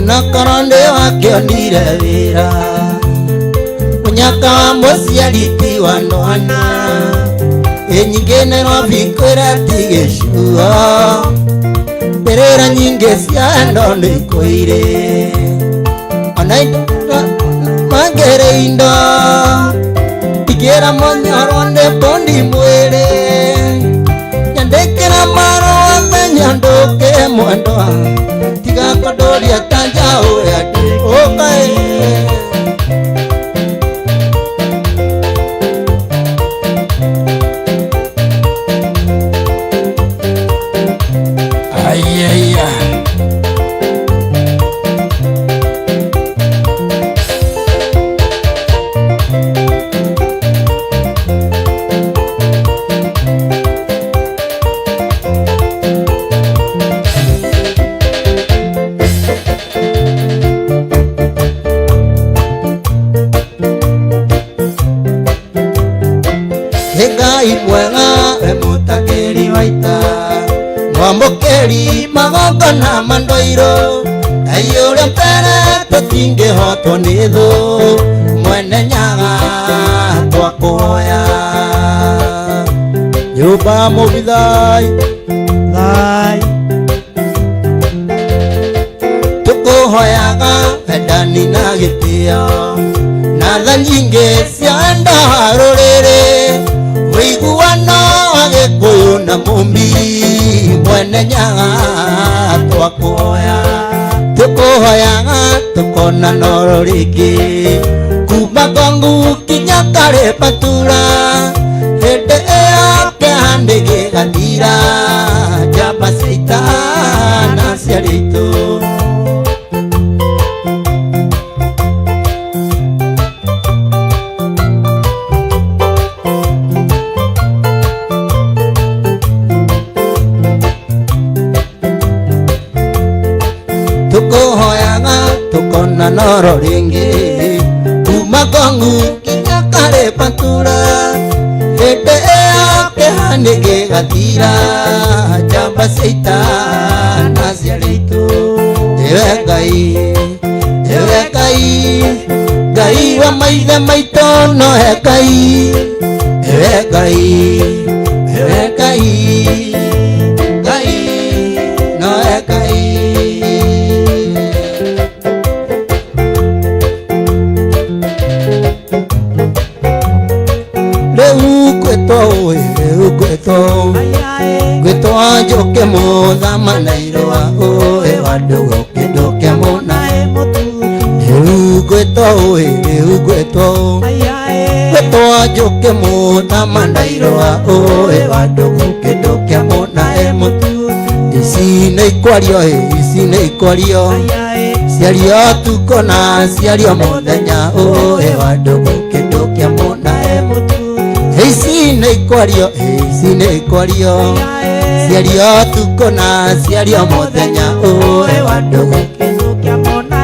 Nakorwo nĩ wakĩonire wĩra mũnyaka wa mũciari ti wa mwana nyingĩ Nairobi kwĩra ti gĩcuo mbĩrĩra nyingĩ cia endo nĩ ikũire ona indo mangĩrĩ indo ingĩra monyorwo nĩ bondi mwĩrĩ nyandĩkĩra marũa menya ndũke mwendwa tiga kũndũria ta njaũ ya ndĩũkaĩ. Ngai mwega emutakĩri waita mwamũkĩri magongona mandoiro Ngai ũrĩa mbere tũtingĩhotwo nĩ thũ mwene nyaga twakũhoya nyũmba mũbithai thai tũkũhoyaga endani na gĩtĩo na tha nyingĩ cia enda rũrĩrĩ wĩiguano wa Gĩkũyũ na Mũmbi mwene nyaga twakũhoya tũkũhoyaga tũkona noro rĩngĩ kuma Ngong'u kinya Karĩ Patura hĩndĩ ĩyo kĩhande gĩgathira njamba cia ita na cia rĩtũ tukuhoyaga tukona noro ringi kuma kongu kinya kare patura hende eo kehani gigathira jamba seitana ciaritu ewe Ngai Ngai wa maithe maitũ no he Ngai ewe Ngai Ngai no he Ngai rĩu gwĩtwo njũke mũthamanairwa ũĩ wa ndũgũ kĩndũ kĩa mũna rĩu gwĩtwo njũke mũthamanairwa ũĩ wa ndũgũ kĩndũ kĩa mũna ici nĩ ikwario ciario tuko na ciario mũthenya ũĩ wa ndũgũ kĩndũ kĩa mũna ici nĩ ikwario ciario tuko na ciario mũthenya ũĩ wa ndũgũ kĩndũ kĩa mũna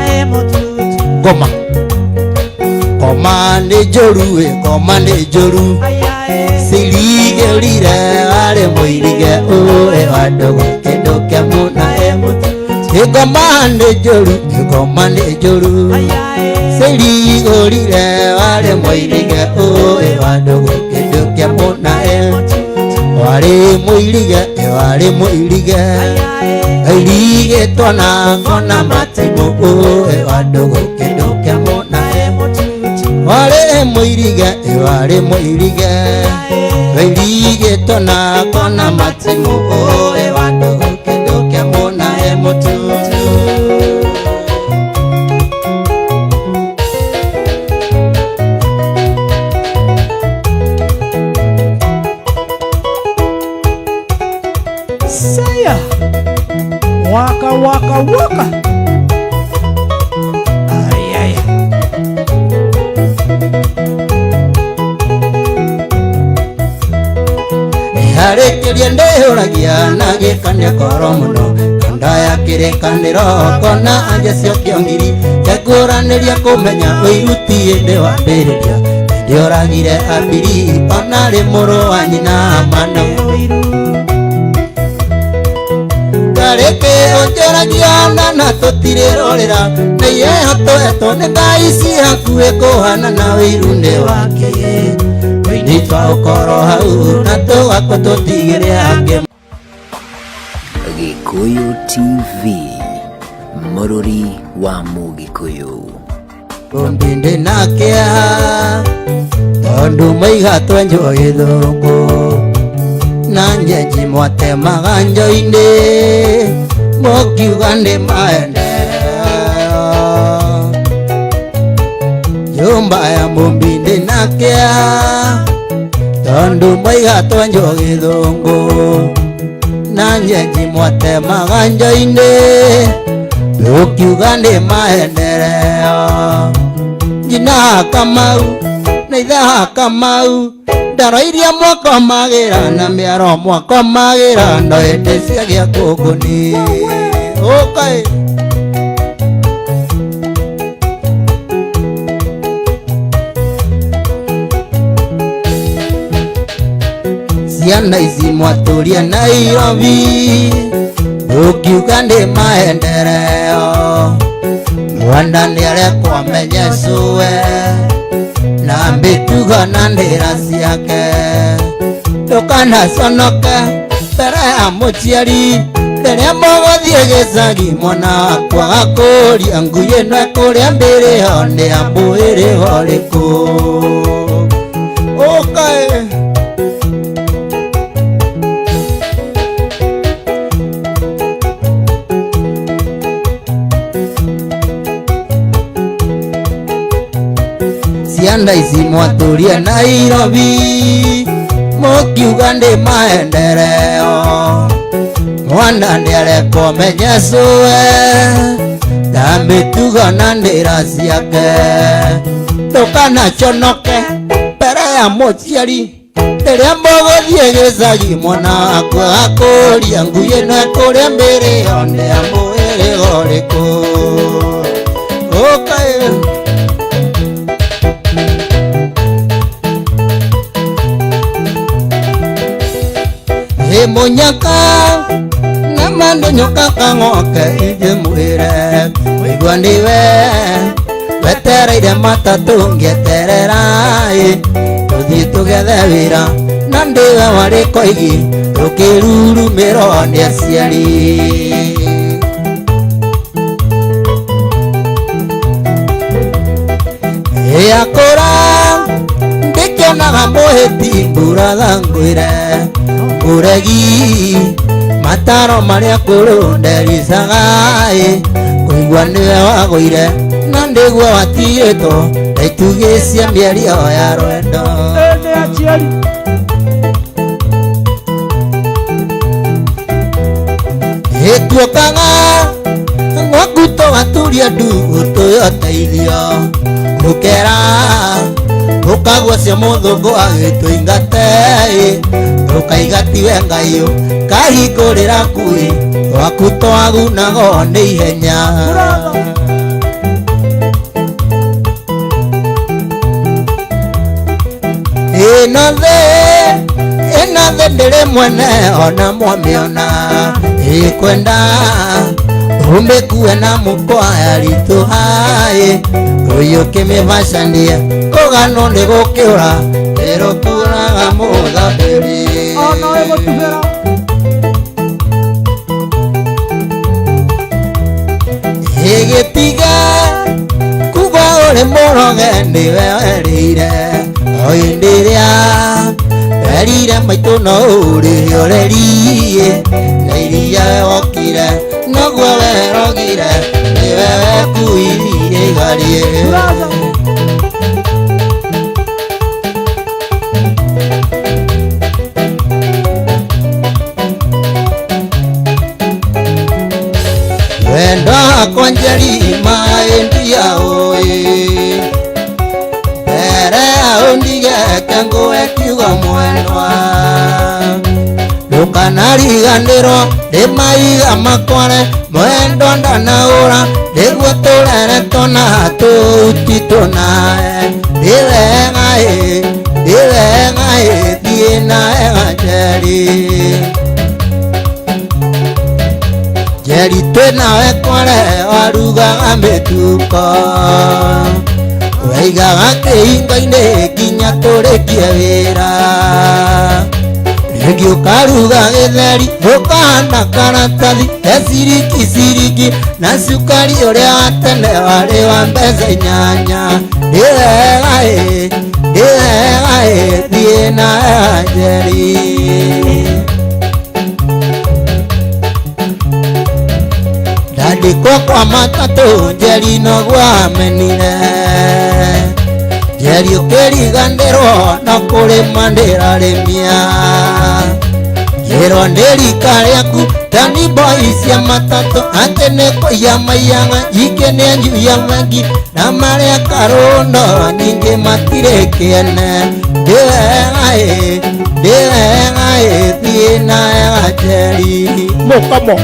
koma nĩ njũru cirigĩrire arĩ mũirige ũĩ wa ndũgũ kĩndũ kĩa mũna ngoma nĩ njũru cirigĩrire arĩ mũirige ũĩ wa ndũgũ kĩndũ kĩa mũna warĩ mũirige irigĩtwo na ngona matimũ ũĩ wa ndũgũ kĩndũ kĩa mũna warĩ mũirige irigĩtwo na ngona matimũ ũĩ wa ndũgũ kĩndũ kĩa mũna Saya waka ay harĩkĩria ndĩhũragia na gĩkania koro mũno kanda ya kĩrĩkanĩro kona anja cio kĩongiri ngĩkũranĩria kũmenya ũiruti hĩndĩ wambĩrĩria ndĩoragire Abili ona rĩ mũrũ wa nyina Mana reke onjoragia na tũtirĩrorera na ihehotohetwo nĩ Ngai ici hakuhĩ kũhana na wĩirunĩ wake nĩ twaũkorwo hau na tũgakwo tũtigĩre angĩ Gĩkũyũ TV mũrũri wa Mũgĩkũyũ Ngombe ndĩna kĩeha tondũ maiga twenjwo gĩthũngũ na njenji mwatemaga njo-inĩ mũkiuga nĩ maendeleo nyũmba ya mũmbi ndĩna kĩeha tondũ maiga twenjwo gĩthũngũ na njenji mwatemaga njo-inĩ mũkiuga nĩ maendeleo njina Kamau na itha Kamau ndaro iria mwakomagĩra na mĩaro mwakomagĩra no hĩndĩ ciagĩa kũngũni ũkaĩ ciana ici mwatũria Nairobi ũkiuga nĩ maendeleo Rwanda nĩarekwo amenyecũwe na mbĩtugo na ndĩra ciake ndũkanaconoke mbere ya mũciari rĩrĩa mũgũthiĩ gĩcagi mwana wakwa gakũria ngui ĩno ĩkũrĩa mbĩrĩho nĩ ambũĩrĩho rĩkũ ũkaĩ ciana ici mwatũria Nairobi mũkiuga nĩ maendeleo mwana nĩarekwo menyecũwe na mĩtugo na ndĩra ciake ndũkanaconoke mbere ya mũciari rĩrĩa mũgũthiĩ gĩcagi mwana wakwa gakũria ngui ĩno ĩkũrĩa mbĩrĩho nĩ ambũĩrĩho goreko okay Munyaka na mando nyoka kangoke ije muire wigwa ndiwe wetereire matatu ngietererai tuthi tugethe wira na ndiwe wari koigi tukirurumiro ni aciari yakora ndikionaga muhiti mbura ngwire uregi mataro maria kurundericaga kuigua niwe wagoire na ndigua watirito naitugicia mĩario ya rwendo ituokaga ngwaku tũgaturia ndugu tũyoteithio mũkera ukagwa cia mũthũngũ agĩtũingate ũkaigatiwe ngaiũ kahingũrĩra kui twaku twagunago nĩ ihenya ĩno thĩ ndĩrĩ mwene ona mwamĩona ĩkwenda umekuwe na mukwa ritũhaĩ ũyũ kĩmĩbacania kũgano nĩ gũkĩũra rero kũraga mũthabĩri ĩgĩtiga kuga ũrĩ mũroge nĩwe werĩire o hĩndĩ ĩrĩa werire maitũ no ũrĩ ũrerie na iria wokire noguo werogire niwe wekuirie igarie wendo akwa njeri maendia oi mbere aundigete ngũekiuga mwendwa ndukanariganĩrwo ndĩmaiga makware mwendo ndanaũra nĩguo tũreretwo na tũtitũ nae ndĩwega thiĩ naega njeri twĩnawe kware warugaga mĩtuko waigaga kĩhinga-inĩ nginya tũrĩkie wĩra rĩngĩ ũkaruga gĩtheri ũkahanda karatathi ciringi na cukari ũrĩa wa tene warĩ wa mbeca 8 ndĩwega thiĩ naega njeri ndandĩkwo kwa matatũ njeri noguo amenire njeri ũkĩriganĩrwo no kũrĩma ndĩrarĩmia njĩrwo nĩ rika rĩaku Danny Boy cia matatũ atĩ nĩ kũiya maiyaga ingĩ nĩ anjuia mengi na marĩa karũno nyingĩ matirĩ kĩene ndĩwega thiĩ naega njeri mũkamo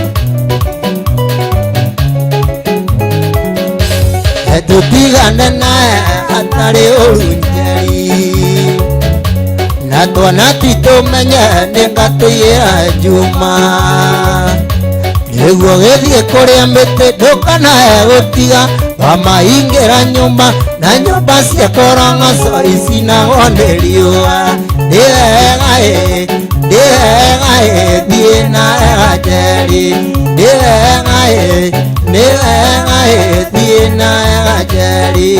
tutigane nae atarĩ ũru njeri na twana titũmenye nĩ ngatũiyĩra njuma nĩguo gĩthiĩ kũrĩa mĩtĩ ndũkanae gũtiga wamaingĩra nyũmba na nyũmba cia korogoco icinagwo nĩ riũa ndĩwega thiĩ naega njeri ndĩwega thiĩ naega njeri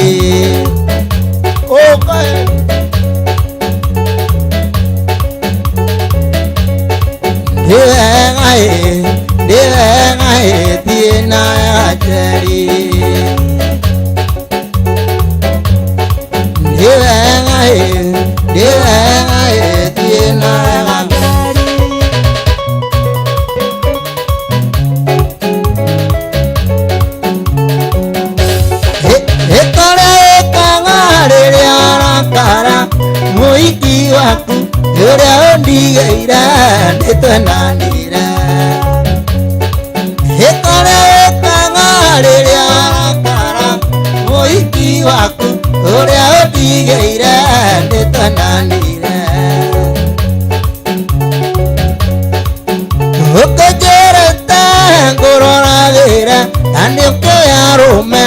ndĩwega thiĩ naega njeri ndĩwega thiĩ naega mũiki waku ũrĩa ũndigĩire nĩtwenanire ĩkore nĩtũgeire nĩtwendanire ũkĩnjĩrĩte ngũroragĩre na nĩũkĩoya arũme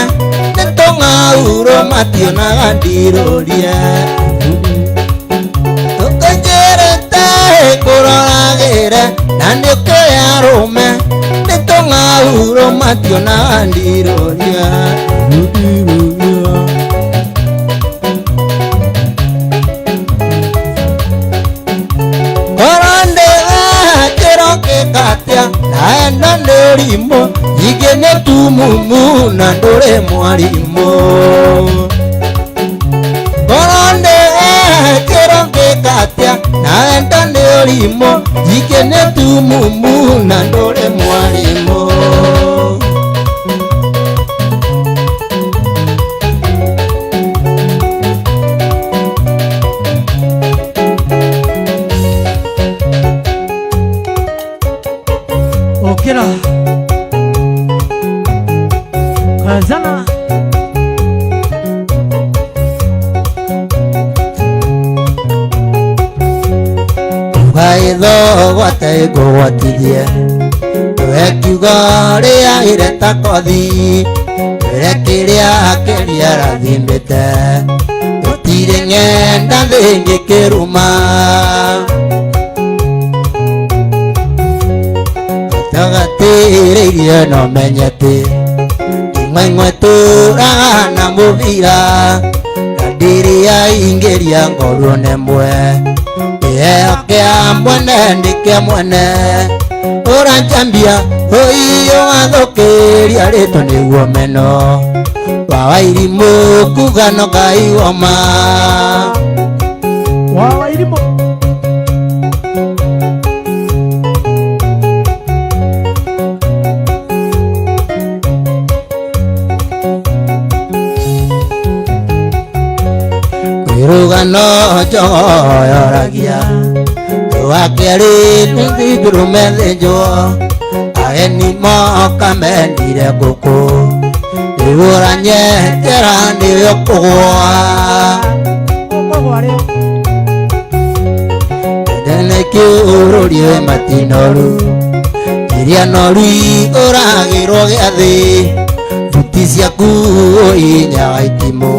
nĩtũng'aurũ mationaga ndirũrie ũkĩnjĩrĩte ngũroragĩre na nĩũkĩoya arũme nĩtũng'aurũ mationaga ndirũrie naenda nĩũrimũ ingĩ nĩ tumumu na ndũrĩ mwarimũ korwo ndĩgekĩro ngĩkatĩa naenda nĩũrimũ ingĩ nĩ tumumu na ndũrĩ mwarimũ Okera Kazana Ugaitho gwatego gwatithie Wekiuga rĩa ireta kothi Rekĩrĩa kĩrĩa rathimbĩte Gũtirĩ ng'enda thĩngĩ kĩruma Tagatĩrĩirie no menyete Ing'aing'we tũraga na mũbira Na ndĩrĩa ingĩria ngorwo nemwe Kĩheo kĩa mwene nĩ kĩa mwene Ũranjambia ũiyo gathũkĩria rĩtwa nĩguo meno Wawairimũ kuga no Ngai woma Wawairimũ Rugano joyoragia Wakeri nĩthinguru methĩnjwo Ageni moka mendire ngũkũ Rĩgũranye njĩra nĩyo kũgwa Ndene kĩũrũrio matinoru Iria noru ũragĩrwo gĩathĩ Thuti ciaku inyaga itimũ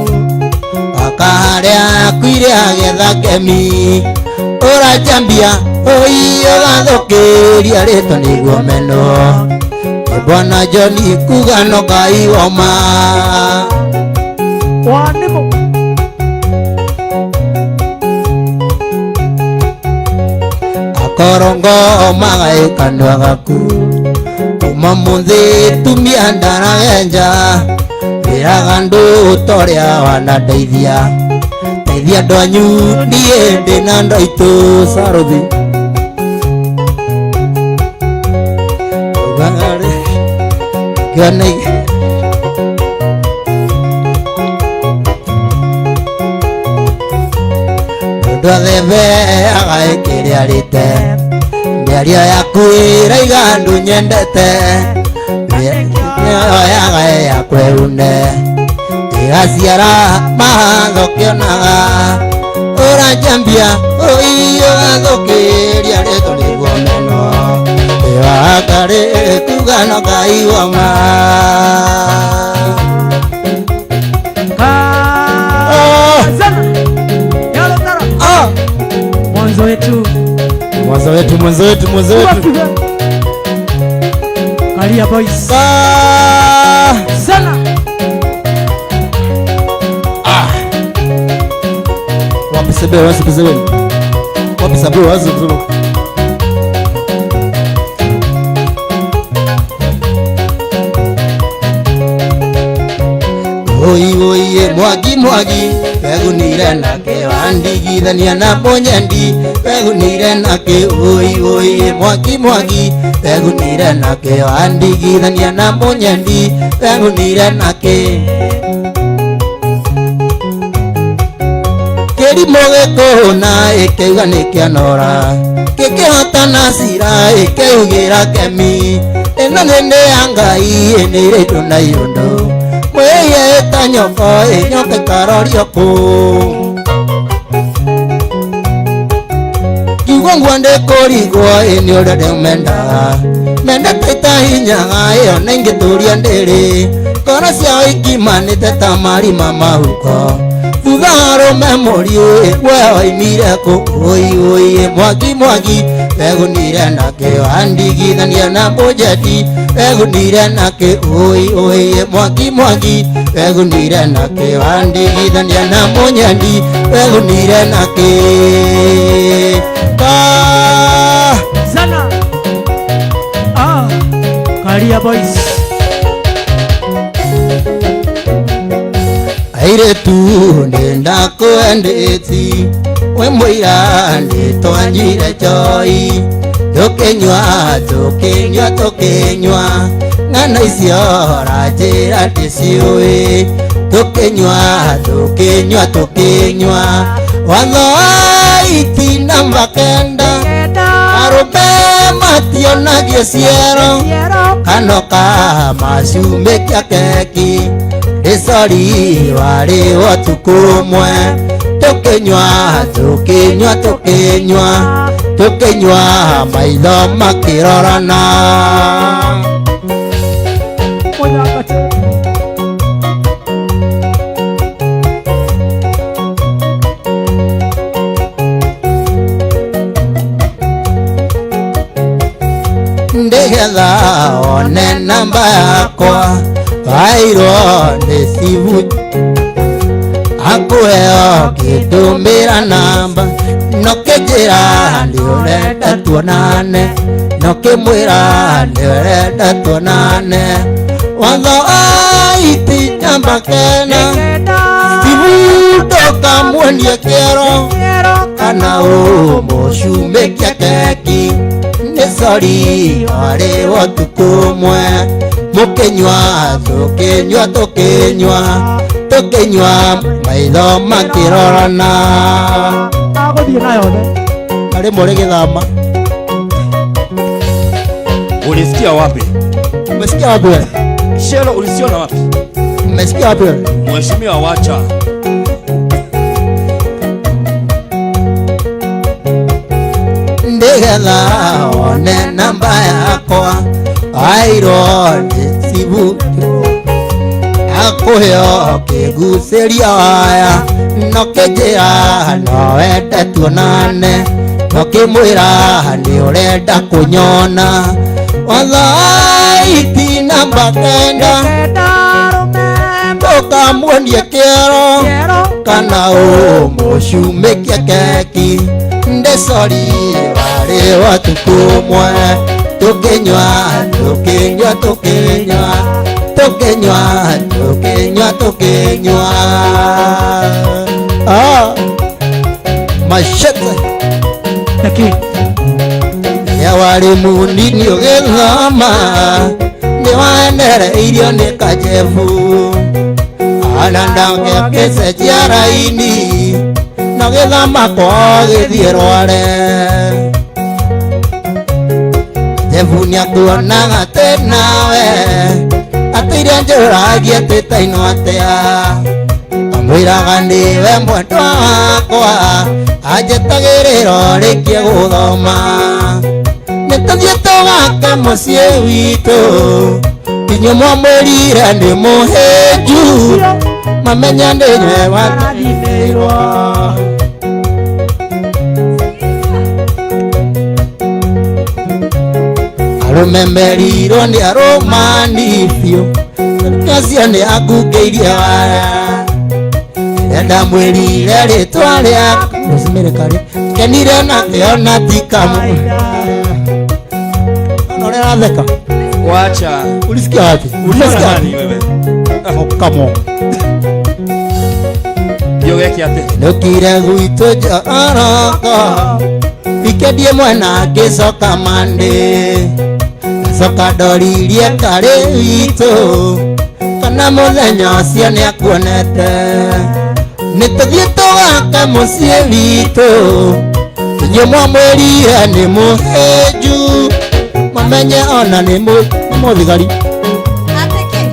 Kaharĩa kuiria getha kemi Ũranjambia ũiyo gathũkĩria rĩtwa nĩguo meno Bwana John kuga no Ngai woma Wanĩmũ Akorongo magaĩkanua gaku Kuma mũthĩ tumia ndanagenja Wĩraga ndũ torĩa wanandeithia Teithia andũ anyu niĩ ndĩna ndaitũ Saruthi Ũgangare Kĩone Mũndũ athembe agaĩkĩrĩa rĩte Mĩario yaku ĩraiga ndũnyendete Yaga ya kwerune Igaciara mathokionaga Ũranjambia ũiyo gathũkĩria rĩtwa nĩguo meno Wakarĩ kuga no Ngai woma Kazana Yalotara Mwanzo wetu Kalia boys Sana Wapi sebewa Wapi sebewa Oiye mwagi Pegunire nake wandigithania na monyendi Pegunire nake oiye mwagi Pegunire nake wandigithania na monyendi Pegunire nake Kĩrimũ gĩkũhũna ĩkĩuga nĩkĩanora Gĩkĩhotana cira ĩkĩugĩra kemi Ĩno nĩ ya Ngai ĩnĩrĩtwo na iũndũ Mwĩye ta nyoko ĩnyoke karorio kũ Mungu ande korigo ini ode menda teta hinya ayo nenge turia ndere kora cia ikimani teta mari mama huko Fugaro memory we imire ko oi mwagi egunire nake andigithania na bojeti egunire nake oi mwagi egunire nake andigithania na monyandi egunire nake Zana Kalia Boys Aire tu nenda kuendeti we moira nditwanyire joy tukenywa ngana icio rajira tisiwe tukenywa watho iti namba kenda arume mationagio ciero kanoka macume kia keki Isori wari watukumwe tukenywa maitho makirorana ndigetha one namba yakwa Airo nesivu Akuheo kidumira namba Nokejira ndiorenda tuonane Nokemwira ndiorenda tuonane Watho aiti namba kena Sivu toka mwenye kero Kana umushume kia keki Nesori wale watukumwe Mukenywa maitho makirorana Agothie nayo Kale more githama Ulisikia wapi? Umesikia wapi wewe? Shelo ulisiona wapi? Umesikia wapi wewe? Mheshimiwa wacha Ndigetha one namba yakwa Airo nesivu Akuheo kiguceria waya Nokejira nowende tuonane Nokimwira niurenda kunyona Watho iti namba kenda Tukamwonie kero Kana umucume kia keki Ndesori wari watukumwe Tukenywa Mashete Lakini ya wali munini ugethama ni waendere irio ni kajefu ananda kese jaraini na gethama kwa githie rware jefu ni akuonaga tenawe atiria njuragia titaino atea amwiraga ndiwe mwendwa wakwa anjetagiriro rikie guthoma nituthie tugake mucii witu inyu mwamwirire ndi muhinju mamenya ndinywe wathaithirwo arumemerirwo ni arumani biu acio ni angungeirie waya enda mwirire ritwa riaku musimirikari kenire nakio na tikamu Ratheka wacha ulisikia wapi? Ulisikia wapi wewe? Come on. Yogeki ate. Nokire guito jaraka. Ikedie mwana gesoka mande. Soka doririe kare wito. Kana muthenya cia ni akuonete. Nituthie tugake mucii wito. Inyu mwamwirire ni muhinju. Mamenye ona ni muthigari Ateke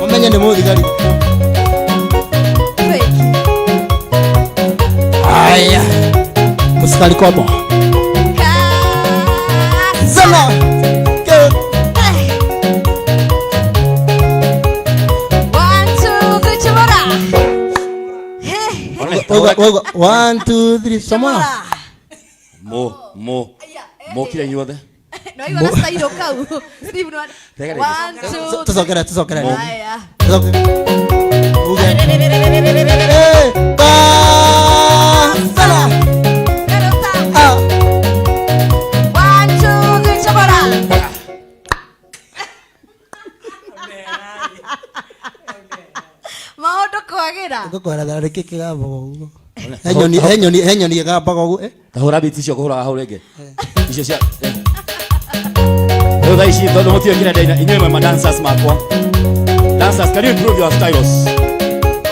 mamenye ni muthigari aya musikari komo 1 2 3 Somora mo kile nyothe no iba na style kau Steve no 1 2 tusokera haya sala 1 2 3 Somora maondo kwagira ngũkwara thara kĩkĩ gamba ũguo henyoni gamba ũguo tahura biti cio kuhura hau rege icio cia Tha ici tondu mutio kira ndaina inywe ma dancers makwa dancers, can you improve your styles?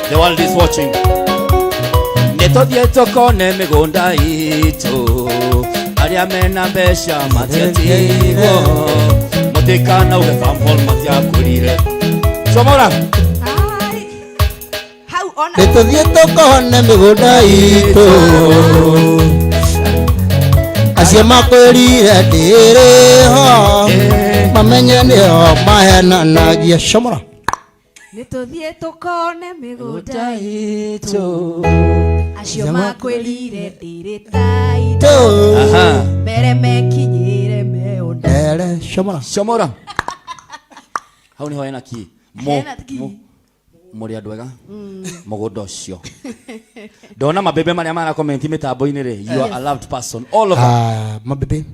The world is watching. Netothie tokone migunda itu aria mena mbeca matiatigwo mutikana uge famhol matiakurire Somora netothie tokone migunda itu acio makwirire ndiriho mamenye nio mahenanagia Somora netothie tokone migunda itu acio makwirire ndiritaito mbere mekinyire meonda Somora hau niho ena ki muri andwega mugunda ucio ndona mabebe maria mara comment mitambo-ini ri you are a loved person all of them mabebe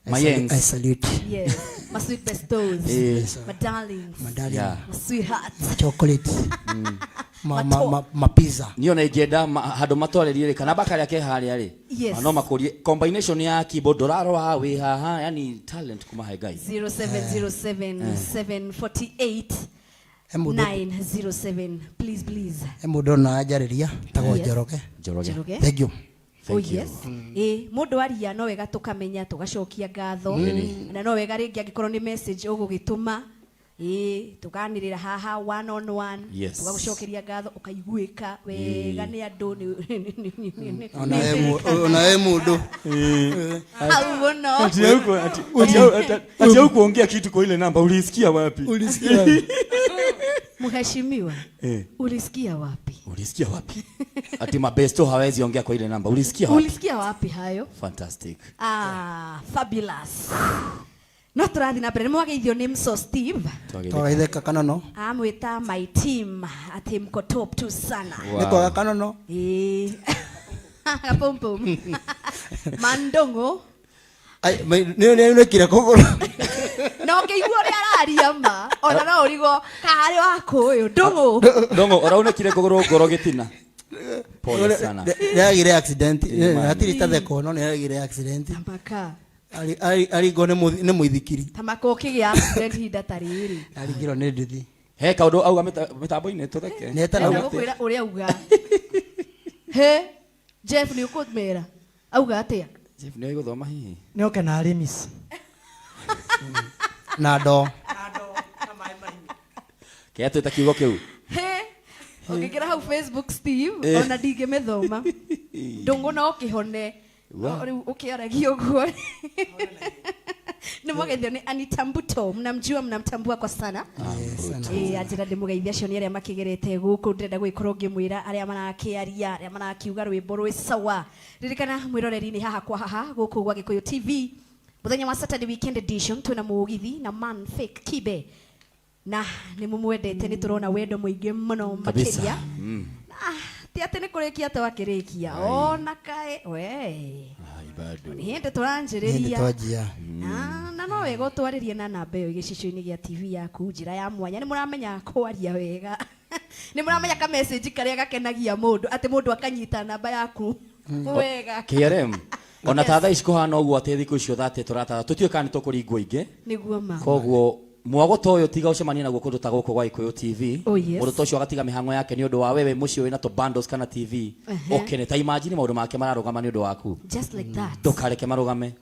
my yangs I salute yes my sweet bestos my darlings yeah my sweethearts chocolate ma pizza niona ingenda handu matwarerie ri kana bakaria ke haria ri no makurie combination ya keyboard doraro wi haha yani talent kumahe guys 0707 907 please mundu na ajariria tago Njoroge thank you oh yes mundu aria no wega tukamenya tugacokia ngatho na no wega ringi angikorwo ni message ugugituma tukanirira haha one on one tugagucokeria ngatho ukaiguika wega ni andu ona mundu auno ati kuongea kitu kwa ile namba ulisikia wapi Mheshimiwa ulisikia wapi ati mabesto hawezi ongea kwa ile namba ulisikia wapi hayo fantastic fabulous no turathi na mbere mwageithio ni Mso Steve twageitheka kana no amwita my team ati mko top tu sana niko kana no pom pom mandongo ai ne kira kogoro no keigua ri araria ma ona no urigo kari wako uyu ndongo oraune kire kogoro ngoro gitina pole sana yagire accident atirita theko no yagire accident tamaka ari gone ne muithikiri tamaka ukigia accident hinda tariri ari giro ne ndithi he kaundu auga mitambo-ini tutheke neta na gukwira uri auga he Jeff ni ukutmera auga atia Jeff ni guthoma hihi ni oke na arimis nado na mai ke atu takiugo kiu he ukikira hau Facebook Steve ona ndingimethoma ndungu no kihone ukiaragio guo ni mugeithio ni Anita Mbuto mnamtambua kwa sana ajira ndimugeithia cio ni aria makigerete guku ndenda gwikorwo ngimwira aria marakiaria aria marakiuga rwimbo rwi sawa ririkana mwiroreri ni haha kwa haha guku gwa Gikuyu TV muthenya wa Saturday weekend edition tuna mugithi na Man Fake Kibe na ni mumwendete ni turona wendo muingi muno makiria ti ati ni kurikia ta wakirikia ona kae we bado ni hende turanjiriria na no wega twaririe na namba iyo gicicio-ini gia TV yaku njira ya mwanya ni muramenya kwaria wega ni muramenya ka message karia gakenagia mundu ati mundu akanyita namba yaku wega KRM ona tatha isikuhana uguo ati thiku icio thate turata tutioka ni tukuringwo ingi niguo ma koguo mwago toyo tiga ucemania naguo kundu ta guku gwa Gikuyu TV mundu tocio agatiga mihango yake ni undu wa wewe mucio wina to bundles kana TV okene ta imagine maundu make mararugama ni undu waku just like that ndukareke marugame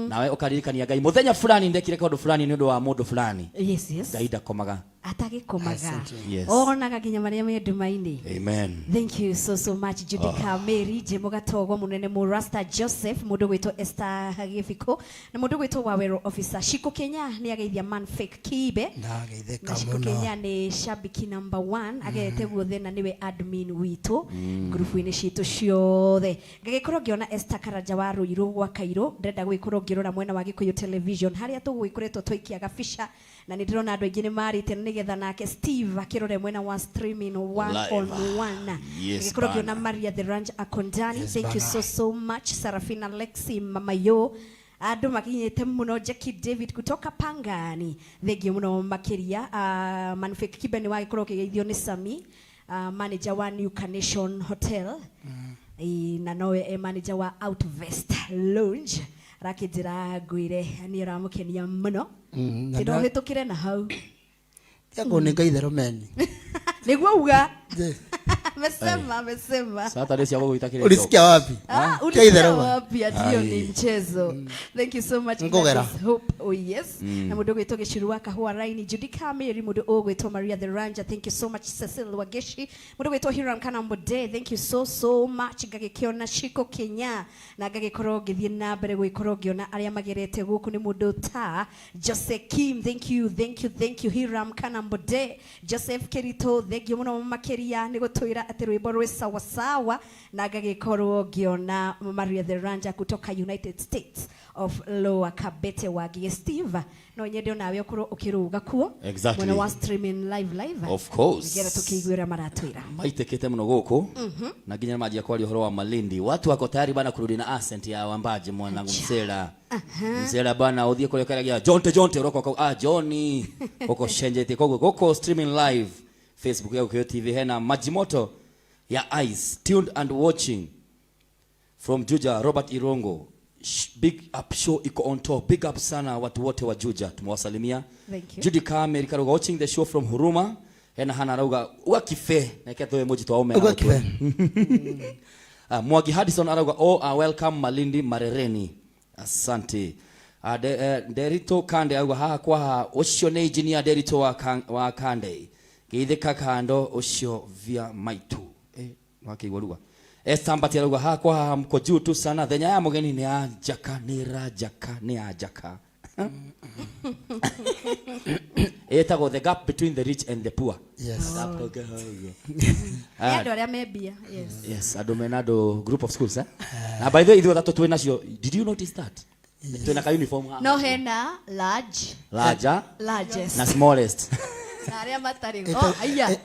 nawe ukaririkania Ngai muthenya fulani ndekire kaundu fulani ni undu wa mundu fulani yes Ngai ndakomaga atagikomaga Yes. onaga ginya maria me ndumaini. Amen. Thank you so much Judika Mary Jemogatogwa munene mu Rasta Joseph mundu gwito Esther Hagifiko na mundu gwito Wawero officer Shiko Kenya ni ageithia man fake kibe ndageitheka Shiko muno Kenya ni shabiki number 1 agete guothe na niwe admin witu group ini citu ciothe ngagikorwo ngiona Esther Karanja wa Ruiru gwa Kairo ndenda gwikorwo ngirora mwena wa Gikuyu television haria tugwikoretwo twikiaga fisha na ndirona andu aingi ni marite nigetha nake Steve akirore mwena wa streaming 1-on-1 ngikorwo ngiona Maria the Ranch Akondani. Yes, thank you so much Sarafina Lexi Mamayo andu makinyete muno Jackie David kutoka Pangani thengio muno makiria Manufake Kibe ni wagikorwo kigeithio ni Sami manager wa New Carnation Hotel na nowe manager wa Outvest Lounge rakijira ngwire ni ramukenia muno tindo hitukire na hau yako ni gaithero meni niguo uga Mesema. Saturday siako kuitakire. Ulisikia wapi? Ulisikia wapi atio ni mchezo. Thank you so much. Hope. Oh yes. Na mudogo itoke shirua kahua raini Judika Mary mudogo ito Maria the Ranger. Thank you so much Cecil Wageshi. Mudogo ito Hiram Kanambode. Thank you so much. Gagekiona Shiko Kenya. Na gagekoro githie na mbere gwikoro na aria magerete guku ni mudota Joseph Kim. Thank you Hiram Kanambode. Joseph Kerito. Thank you muno makeria ni gutwira ati rwimbo rwe sawa sawa na gagikorwo ngiona Maria the Ranger kutoka United States of Lower Kabete wagi Steve no nyende nawe okoro ukiruga kuo exactly. Mwana wa streaming live of course ngera tukigwira maratwira maitekete muno guku na ginya maji yakwa horo wa Malindi watu wako tayari bana kurudi na accent ya Wambaje mwanangu Msela Msela bana uthie kurekeragia Jonte uroko Johnny uko shenjete koko streaming live Facebook ya Gikuyu TV hena Majimoto ya Ice tuned and watching from Juja Robert Irongo big up show iko on top big up sana watu wote wa Juja tumewasalimia Judika America watching the show from Huruma hena hana rauga wakife na keto emoji to aume wakife Mwagi Hadison arauga welcome Malindi Marereni asante Derito Kande arauga haha kwa ucio ne engineer Derito wa Kande Githika kando ucio via maitu wakigwaruga Estambati aruga hakwa mko juu tu sana thenya ya mugeni ni ajaka ni ajaka Etago the gap between the rich and the poor. Yes. Ado aria mebia. Yes, Adomenado group of schools na by the way that to nacio did you notice that? Tuna ka uniform ha. No hena largest na smallest. Aria matari. Aya.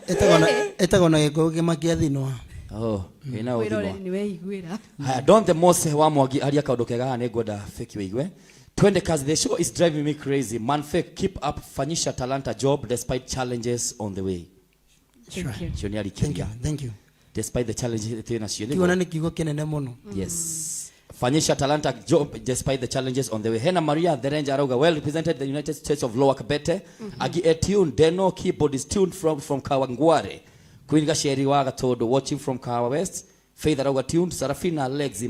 Etago na giko gimakia thino. Ina udimo. Niwe igwira. Don't the most wa Mwagi aria kaudokega ne goda fake weigwe. Twende kazi, the show is driving me crazy. Man fake, keep up, fanyisha talanta job despite challenges on the way. Thank you. Despite the challenges tena sioni. Kiona ni kigo kenene muno. Yes. Fanyisha talanta job despite the challenges on the way. Hena Maria the Ranger Aroga well represented the United States of Lower Kabete. Agi tune Deno keyboard is tuned from Kawangware. Queen Gasheri waga todo watching from Kawa West. Faith Aroga tuned Sarafina Lexi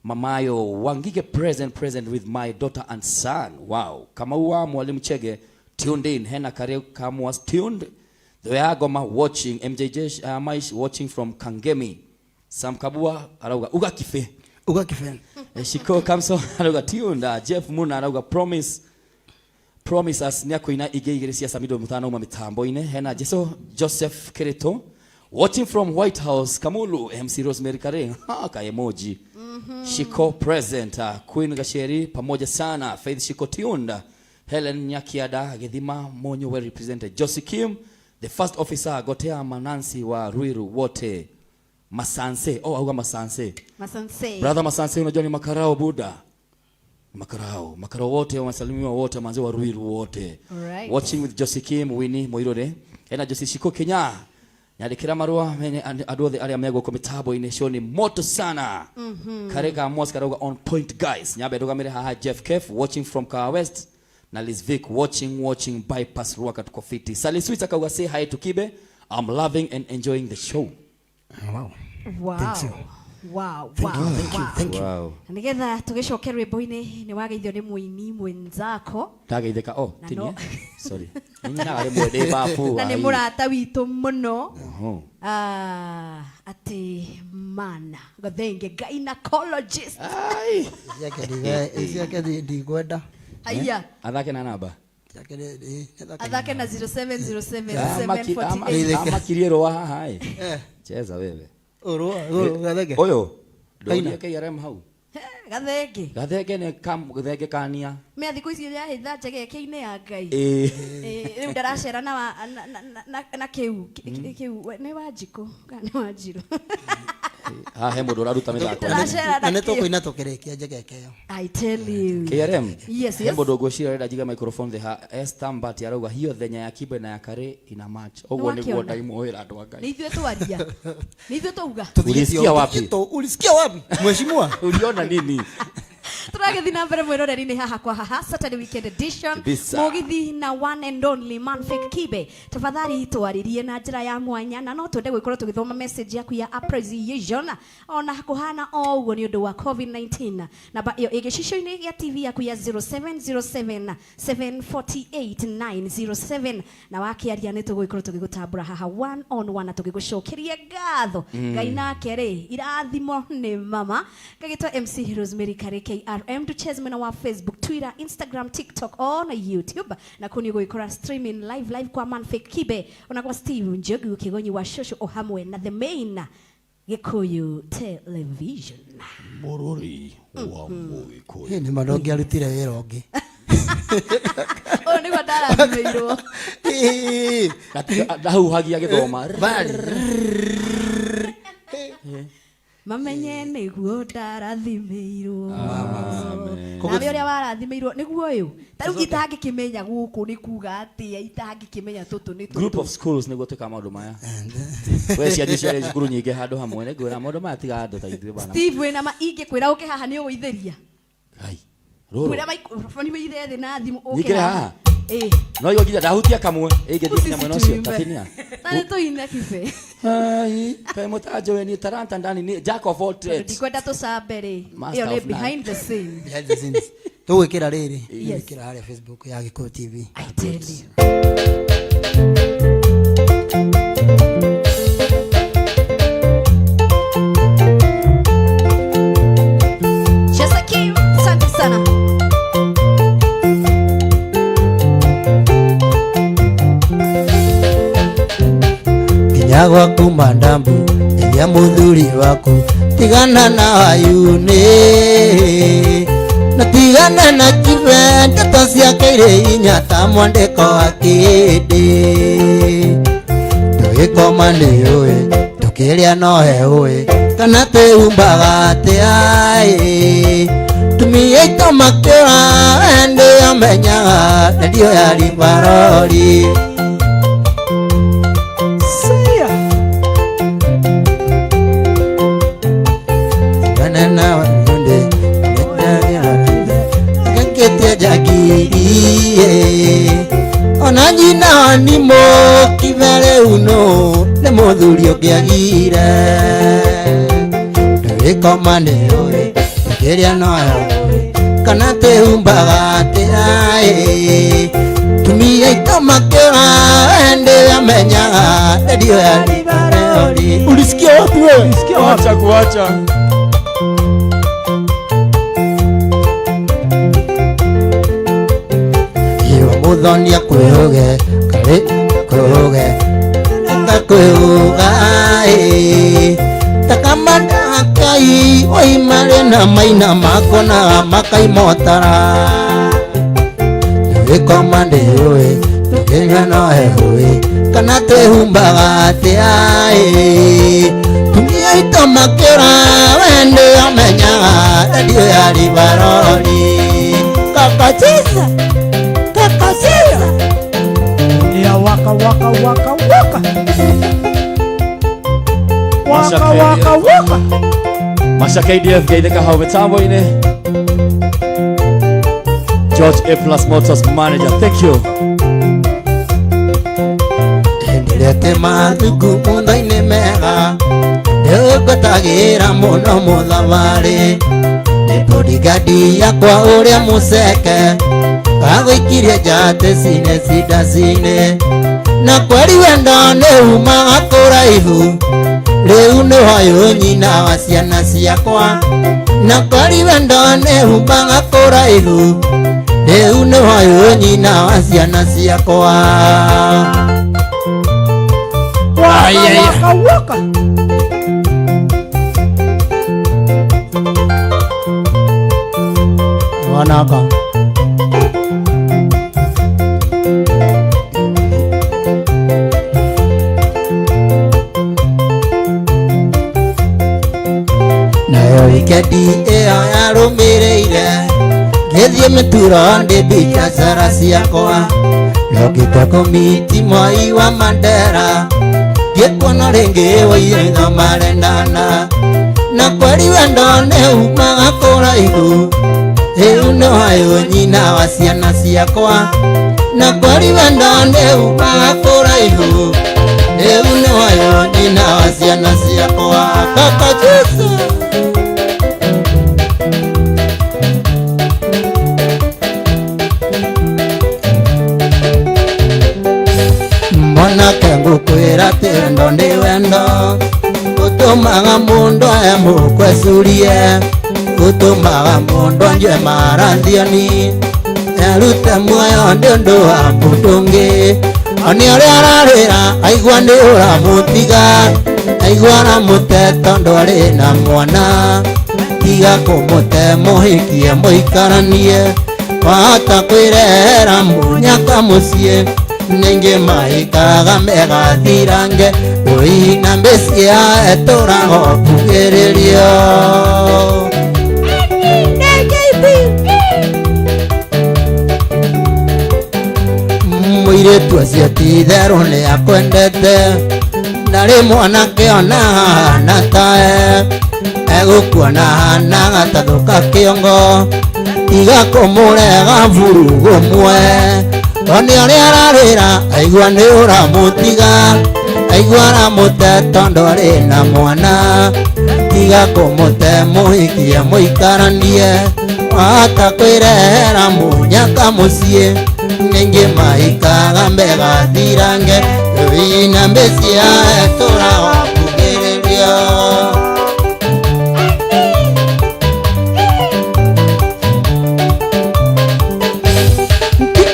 Mamayo Wangige present with my daughter and son. Wow. Kamaua Mwalimu Chege tuned in. Hena Kare Kam was tuned. The Agoma watching. MJJ Maish watching from Kangemi. Sam Kabua Aroga Ugakife. Shiko Kamso Aroga tuned. Jeff Muna Aroga promise us nyako ina igeigeresia samido mutano mitambo ine. Hena Joseph Kereto watching from White House. Kamulu MC Rosemary Kare ka emoji. Shiko present. Queen Gasheri pamoja sana. Faith Shiko tuned. Helen Nyakiada Gedima Monyo well represented. Josie Kim the first officer Gotea Manansi wa Ruiru wote Masanse. Auga Masanse. Brother Masanse unajua ni makarao Buddha. Makarao wote wasalimiwa wote manzi wa Ruiru wote. Right. Watching with Josie Kim Winnie Moirore. Ena Josie Shiko Kenya. Nyadikira marua aduothe aria mego komitabo ine show ni moto sana. Karega Amos Karoga on point guys. Nyabe dogamire haha Jeff Kef watching from Kawa West. Na Liz Vic watching bypass Ruaka Tukofiti. Sally Sweet akawa say hi to Kibe. I'm loving and enjoying the show. Wow. Thank you. Wow. Thank you. Wow. Nigetha tugicoke rwimbo-ini ni wageithio ni muini mwenzako. Ndageithika tinia. Sorry. Nina ari mwende bafu. Na ni murata witu muno. Ati mana gathenge gynecologist. Ai. Isiake ndigwenda. Aya. Athake na namba. Athake na 0707 Amakiriero haha cheza wewe. Gathenge. Oyo. Ndio KRM hau. Gathenge ne gathenge kania. Me thiku ici ya hitha njegeke-ini ya Ngai. Riu ndaracera na kiu ni Wanjiku kana Wanjiru. He mundu uraruta mithako. Na tukuina tukirekia njegeke yo. I tell you. KRM. Yes. He mundu ngwicira renda jiga microphone the Esther arauga hiyo thenya ya Kibe na ya Kare ina match. Ogwo niguo ndaimuhira andu a Ngai. Ni ithuĩ twaria. Ni ithuĩ twauga. Ulisikia wapi? Mheshimiwa. Uliona nini? Turagethi na mbere mwiroreri-ini haha kwa haha Saturday weekend edition. Mugithi na one and only Man Fake Kibe. Tafadhali twaririe na njira ya mwanya na no twende gwikorwo tugithoma message yaku ya appreciation ona kuhana o uguo ni undu wa COVID-19. Namba iyo igicicio-ini ya TV yaku ya 0707 748 907 na wakiaria ni tugwikorwo tugigutambura haha one on one na tugigucokeria ngatho Ngai nake ri irathimo ni mama gagitwa MC Rosemary Kareke KRM tucheze mwena wa Facebook, Twitter, Instagram, TikTok, on YouTube. Na kuni goikora streaming live kwa Man Fake Kibe. Onakwa Steve Njogu Kigonyi wa Shosho Ohamwe na the main Gikuyu Television. Morori wa Mugikuyu. Ni madogi arutire wira ongi. Ni badala meiro. Ndahuhagia githoma. Mamenye niguo ndarathimirwo. Na uria warathimirwo niguo uyu. Tariu itangikimenya guku ni kuga ati itangikimenya tutu ni group of schools niguo twika maundu maya. We ciani cia cukuru nyingi handu hamwe ni ngwira maundu maya tiga andu ta ithuĩ bana. Steve wena ma ingikwira uke haha ni uguitheria. Ai. Roro. Kwira microphone withe thi na thimu uke. Nikire haha. No yo nginya ndahutia kamwe ingithi mwena ucio tatinia. Na to ina Kibe. Ai, kai mutajo we ni taranta ndani ni jack of all trades. Ndikwenda tucambere. Iyo ni behind the scene. Behind the scenes. Tuwekera riri, wekera haria Facebook ya Gikuyu TV. I tell you. Shasakim, asante sana. Nyagwa kumandambu ya muthuri waku tigana na ayune na tigana na Kibe ndeto ciake ire inya ta mwandiko akindi tugikoma ni uwe tukiria no he uwe kana twihumbaga atia tumia itomakira ndi amenyaga ndio yari barori ona nyina ni mo Kibere uno ne muthuri ungiagire ndikoma ni uwe kiria no kana twihumbaga atia tumia itomakira ndi amenyaga ndio yari barori. Ulisikia wapi wewe? Ulisikia wapi? Acha kuacha. Muthonia kwihuge kari kwihuge takwihuga takamanda kai oimare na maina makona makaimotara wikoma ndiwe tukinya no hehui kana twihumbaga atia tumia itomakira wende amenyaga ndio yari barori kakachisa ya waka waka waka waka waka waka waka Masha KDF geithika hau mitambo-ini. George A+ Motors manager, thank you. Endete mathuku mundo-ini mega ngũtagira mũno mũthabarĩ nĩ bodyguard yakwa ũrĩa mũceke agũikirie njate cine cindacine na kweri wendo nĩ umaga kũraihu rĩu nĩ hoyũ nyina wa ciana ciakwa na kweri wendo nĩ umaga kũraihu rĩu nĩ hoyũ nyina wa ciana ciakwa. Waka waka. Wanaka nayo wikendi ĩyo yarũmĩrĩire ngĩthiĩ mĩturo ndĩ biacara ciakwa nokĩte kũmiti Mwai wa Mandera ngĩkuona rĩngĩ Wairĩtho marendana na kweri wendo nĩ umaga kũraihu rĩu nĩ hoyũ nyina wa ciana ciakwa na kweri wendo nĩ umaga kũraihu rĩu nĩ hoyũ nyina wa ciana ciakwa. Kaka Jesu mwanake ngũkwĩra tendo ndĩ wendo ũtũmaga mũndũ aya mũkwecurie ũtũmaga mũndũ anjue marathioni erute muoyo ndĩ ũndũ wa mũndũ ũngĩ oni ũrĩa ararĩra aigua nĩ ũramũtiga aigua aramũte tondũ arĩ na mwana tiga kũmũte mũhikie mũikaranie wahota kwĩrehera mũnyaka mũciĩ ningi mahikaga megathirange ũina mbĩcia etũraga kugĩrĩrio mũirĩtu ũcio ti-itherũ nĩ akwendete ndarĩ mwanake ona hana tae egũkuona hana gatathũka kĩongo tiga kũmũrega vurugu mwe oni ũrĩa ararĩra aigua nĩ ũramũtiga aigua aramũte tondũ arĩ na mwana tiga kũmũte mũhikie mũikaranie wahota kwĩrehera mũnyaka mũciĩ ningĩ mahikaga megathirange wĩna mbĩcia etũraga kugĩrĩrio.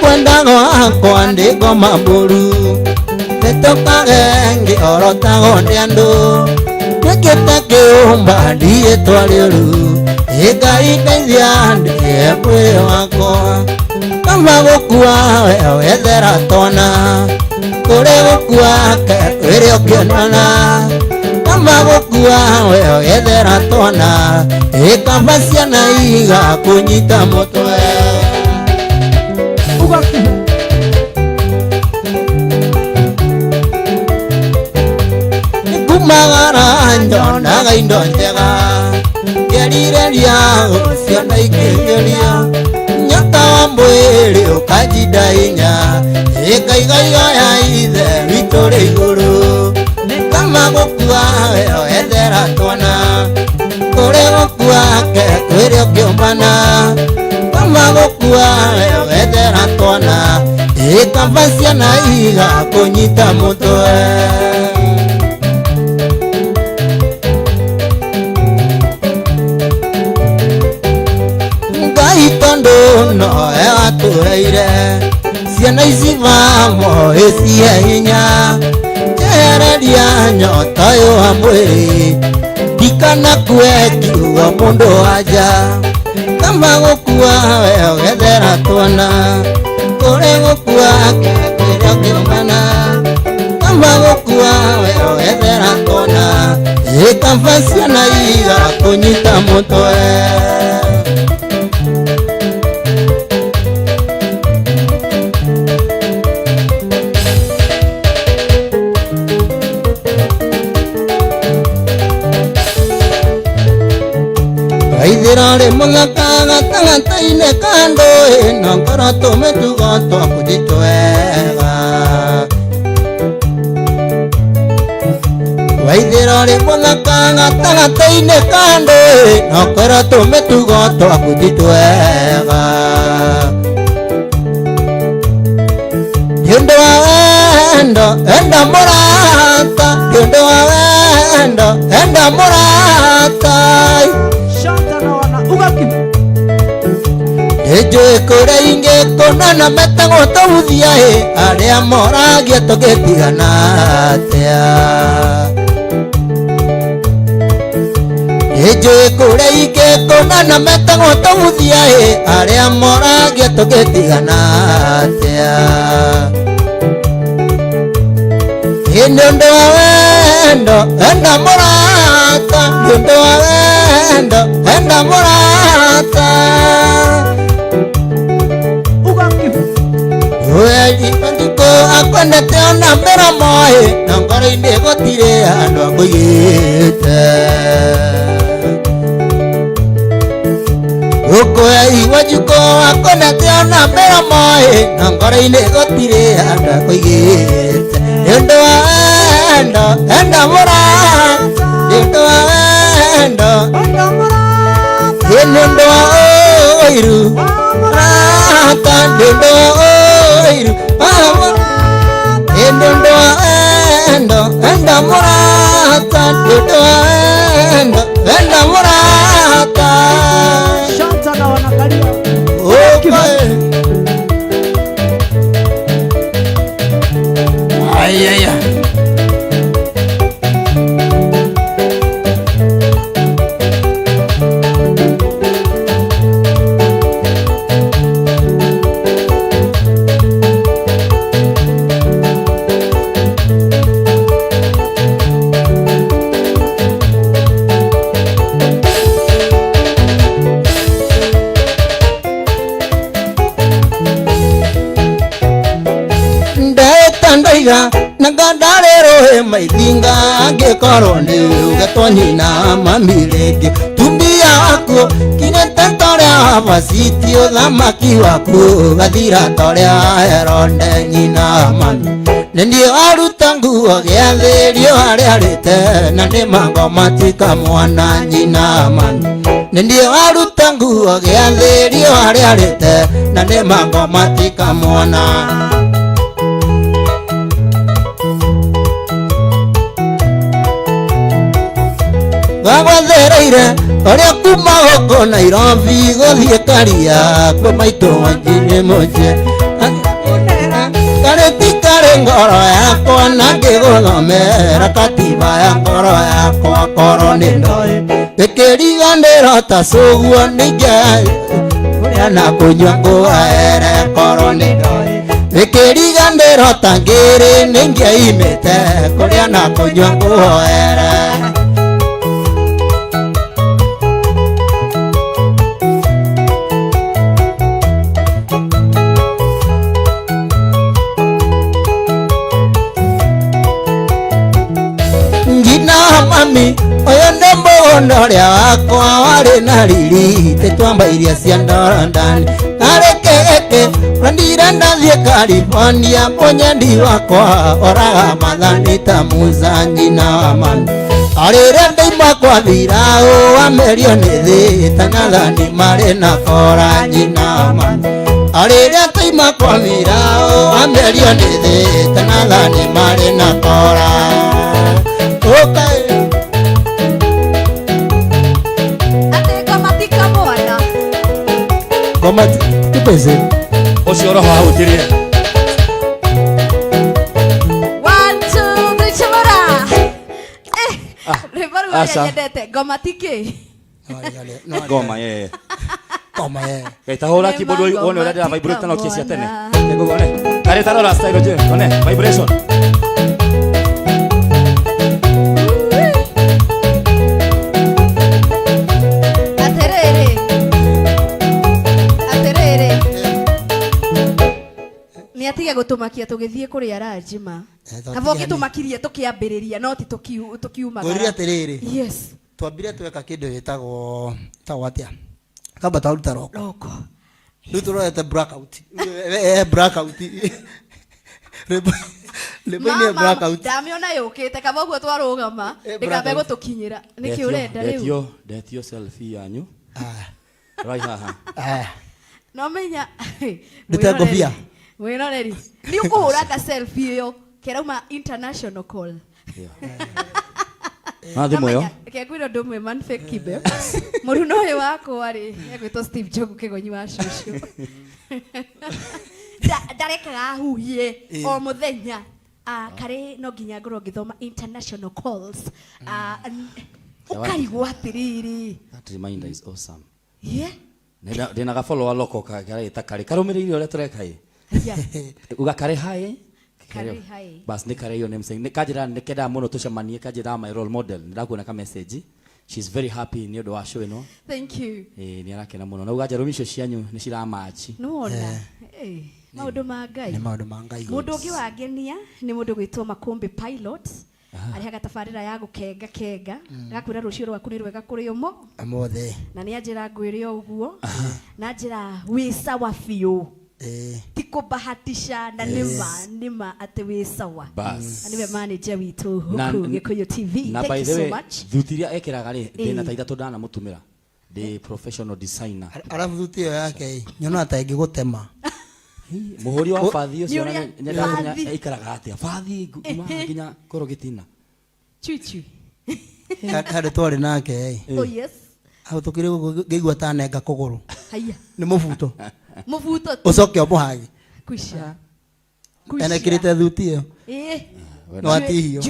Kwendago akwa ndĩgo mambũru nĩtũkage ngĩorotago nĩ andũ nĩkĩte kĩũmba ndiĩtwa rĩũru Ngai ndeithia ndĩe mwĩrĩ wakwa kama gũkua we wethera twana kũrĩ gũkua ke kwĩrĩ ũkĩonana kama gũkua we wethera twana ĩkamba ciana igakũnyita mũtwe kumagara nyonaga indo njega ngerireria gũciona ikĩgeria nyota wa mwĩrĩ ũkanjinda hinya ĩkaigaiga ya ithe witũ rĩ igũrũ kama gũkua we wethera twana kũrĩ gũkua ke kwĩrĩ ũkĩũmbana kama gũkua we wethera twana ĩkamba ciana igakũnyita mũtwe Ngai tondũ nowe watũreire ciana ici vamoĩ cie hinya njehereria nyota ũyũ wa mwĩrĩ ndikana kue kiugo mũndũ wanja kama gũkua we ũgethera twana kũrĩ gũkua ke kwĩrĩ ũkĩũmbana kama gũkua we ũgethera twana ĩkamba ciana igakũnyita mũtwe Waithĩra rĩ mũthaka gatagatĩ-inĩ ka ndũĩ na ngoro tũmĩtugo twaku twega waithira ri muthaka gatagateine kande nokwera tumitugo twaku twega Yundo endo enda morata Yundo enda morata Shanta na wana ugaki Ejo ekore inge konana metango tawuthia aria moragia togetigana atia Ejo ekore inge konana metango tawuthia aria moragia togetigana atia Yundo enda morata Yundo enda morata Weji pandiko akwenda teona mera moe Nangara inde gotire ando akoyete Oko ya wajuko akwenda teona mera moe Nangara inde gotire ando akoyete Endo enda mora Endo Endo oiru Rata Endo oiru Endo morata Endo morata Shanta na wana kalia Ay ay ay Nagadalero maithinga angikorwo ni ugatonyina mamilenge tumbi yako kinete toria vasiti uthamaki waku gathira toria Herode nyina mami ndio aruta nguo giathirio aria arite na ni magoma tika mwana nyina mami ndio aruta nguo giathirio aria arite na ni magoma tika mwana Wagwathereire oria kuma goko Nairobi gothie Karia kwa maito wangine moje Kareti kare ngoro yakwa na ngiguthomera katiba ya ngoro yakwa korwo ni ndoi ikiriganĩro ta cuguo nĩingĩ ũrĩa na kũnyua ngũgaere korwo nĩ ndoi ikiriganĩro ta ngĩrĩ nĩingĩimĩte kũrĩa na kũnyua ngũhoere Mami, oyo nĩ mũgũnda ũrĩa wakwa warĩ na riri tĩtwambairie cia ndorandani narĩ kĩgĩkĩ ndirenda thiĩ California mũnyendi wakwa oraga mathani ta Musa nyina wa mami arĩrĩa ndaima kwa thiraũ wamerio nĩ thĩ tanathani marĩ na kora nyina wa mami arĩrĩa ndaima kwa thiraũ wamerio nĩ thĩ tanathani marĩ na kora okay. Goma tupeze Ocio roho ahutirie 1 2 3 chora Rebaru yendete goma tiki Goma ye Goma ye Kaitahora keyboard one ora dira vibrate na kesi atene Tego gone Kare tarora style je one vibration Niatige gutumakia tugithie kuri arajima kabo gitumakirie tukiambiriria no ti tukiuma Goria terere yes twambire tweka kindu gitagwo atia kamba taruta roko riu turorete blackout blackout Lebeni blackout. Damiona yokete kama uguo twarugama ndikambe gutukinyira niki urenda riu Detio selfie yanyu. Right haha. No menya. Nditagobia. Wiroreri. Ni ukuhura ka selfie yo kerauma international call. Thimo yo. Kekwiro ndumwe man fake kibe. Muruno we wako ari egwito Steve Jogu Kigonyi wa Shushu. Dareka huhie o muthenya. Kare no ginya ngoro ngithoma international calls. Ukaigwa atiriri. That reminder is awesome. Yeah. Ndina ga follow loko kare takare karumiririo ule tureka hi. Yeah. Uga kare hai. Kare hai. Bas ni kare yo nemse. Ni kajira nikeda muno tucemanie kajira my role model. Ndakuona ka message. She's very happy ni odo wa show ino. Thank you. Ni arakena muno. Na ugaja rumisho cianyu ni ciramachi. Nuona. Maundu ma Ngai. Ni maundu ma Ngai. Mundu ungi wangenia ni mundu gwitwo Makumbi Pilot. Ari haga tabarira ya gukenga kenga. Gakwira rucio rwaku ni rwega kuri umo. Amothe. Na ni anjira ngwire uguo. Na njira wi sawa fiu. Tikubahatisha na nima ati wi sawa. Bas. Aniwe manager witu huku Gikuyu TV. Na Thank you so much. Thutiria ekiraga ri ndina ta ithatu ndana mutumira. The professional designer. Arabu thutio yake nyona ta ingigutema. Muhuri wa fathi ucio nyenda kunya ikaraga atia fathi nginya korogitina. Chuchu. Hade twari nake Oh yes. Hau tukire ngigwa ta nenga kuguru. Haya. Ni mubuto. Mubuto. Ucoke omuhagi. Kusha. Ena kirite thutio. No atihio.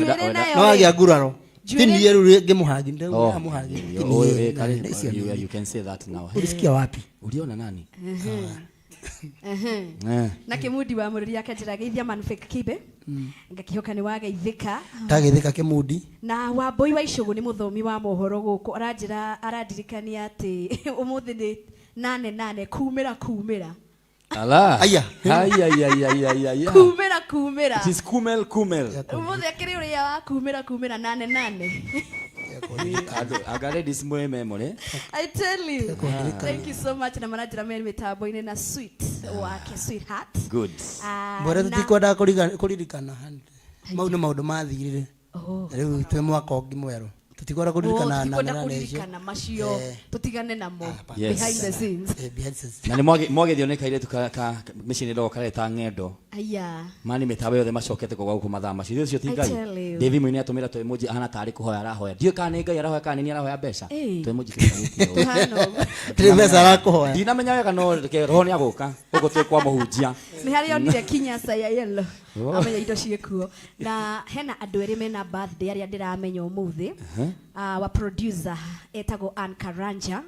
No agia nguraro. Tiniye ru ngimuhagi ndio amuhagi. You can say that now. Ulisikia wapi? Uliona nani? Na kimudi wa muriri yake njira geithia man fake kibe ngakihoka ni wageithika tagithika kimudi na Wambui wa Icugu ni muthomi wa mohoro guku arandirikania ati umuthi ni 88 kumira ala aya kumira it is kumel umuthi akiri uria wa kumira 88 I got this memory. I tell you. Thank you so much na manager mimi mitambo ine na sweet wake sweetheart. Good. Bora tutikwenda kuririkana mau ni maundu mathirire. Riu twe mwaka ungi mweru. Tutikwenda kuririkana na kuririkana macio tutigane namo behind the scenes. Na ni mwage thioneka ile tuka machine ndo kareta ngendo. Aya. Mani mitambo yothe macokete kwa guku mathaa macio cio tigai. Devi mwini atumira to emoji ahana tari kuhoya arahoya. Dio kana ngai arahoya kana ni arahoya mbeca. To emoji kiritio. Tuhano. Tremesa arakuhoya. Dina menya wega no ke roho ni aguka. Ugo twe kwa muhunjia. Ni hari onire kinyasa ya yellow. Amenya indo ciekuo. Na hena andu eri mena birthday aria ndiramenya umuthi. Wa producer etago Ann Karanja.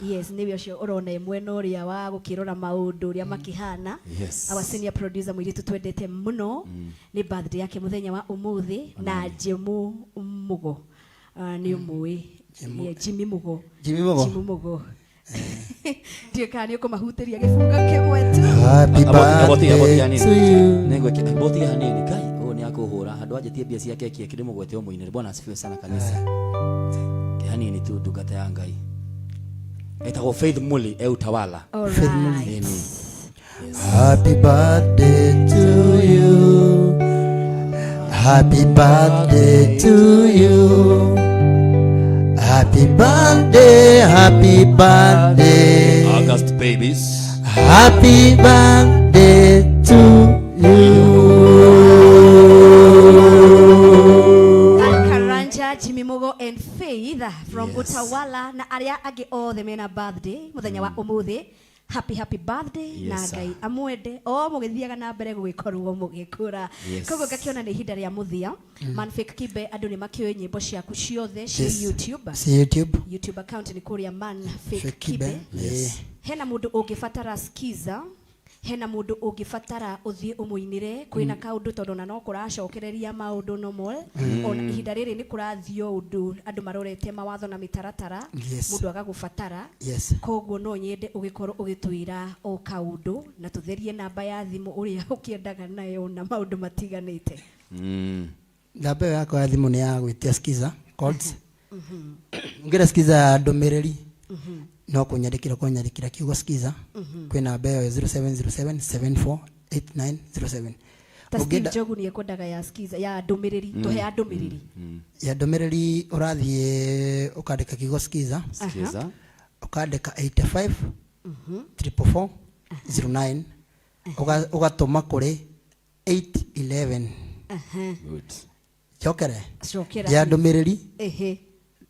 Yes, niwe ucio urona mweno uria wa gukirora maundu uria makihana. Our senior producer mwiritu twendete muno ni birthday yake muthenya wa umuthi na Jemu Mugo. Ni umui Jimmy Mugo. Ndio kani uko mahutiria gifunga kimwe tu. Happy birthday to you. Nego botiga hanini kai o ni akuhura handu ajetie bia ciake kiki ndimugwete umuini bwana asifiwe sana kanisa. Hanini tu dugata ya Ngai. Etago Faith Muli Utawala. Faith Muli. Happy birthday to you. Happy birthday to you. Happy birthday, happy birthday. August babies. Happy birthday to you. Karanja, Jimmy Mugo and Faith from Utawala na aria agi all the mena birthday muthenya wa umuthi. Happy birthday na Ngai amwende o mugithiaga na mbere gugikorwo mugikura kogo gakiona ni hinda ria muthia man fake kibe andu ni makioe nyimbo ciaku ciothe ci YouTube account ni kuria man fake kibe hena mundu ungifatara skiza hena mundu ungifatara uthie umuinire kwina kaundu tondu na no kuracokereria maundu no mol ona ihinda riri ni kurathio undu andu marorete mawatho na mitaratara mundu agagufatara koguo no nyende ugikorwo ugitwira o kaundu na tutherie namba ya thimu uria ukiendaga nayo na maundu matiganite namba yako ya thimu ni ya gwitia skiza codes ngira skiza ndomereri no kunyandikira kiugo skiza kwina namba ya 0707748907 Steve Njogu ni ekwendaga ya skiza ya ndumiriri tuhe ya ndumiriri ya ndumiriri urathie ukandika kigo skiza ukandika 85 444 09 ugatuma kuri 811 Good. Chokere ya ndumiriri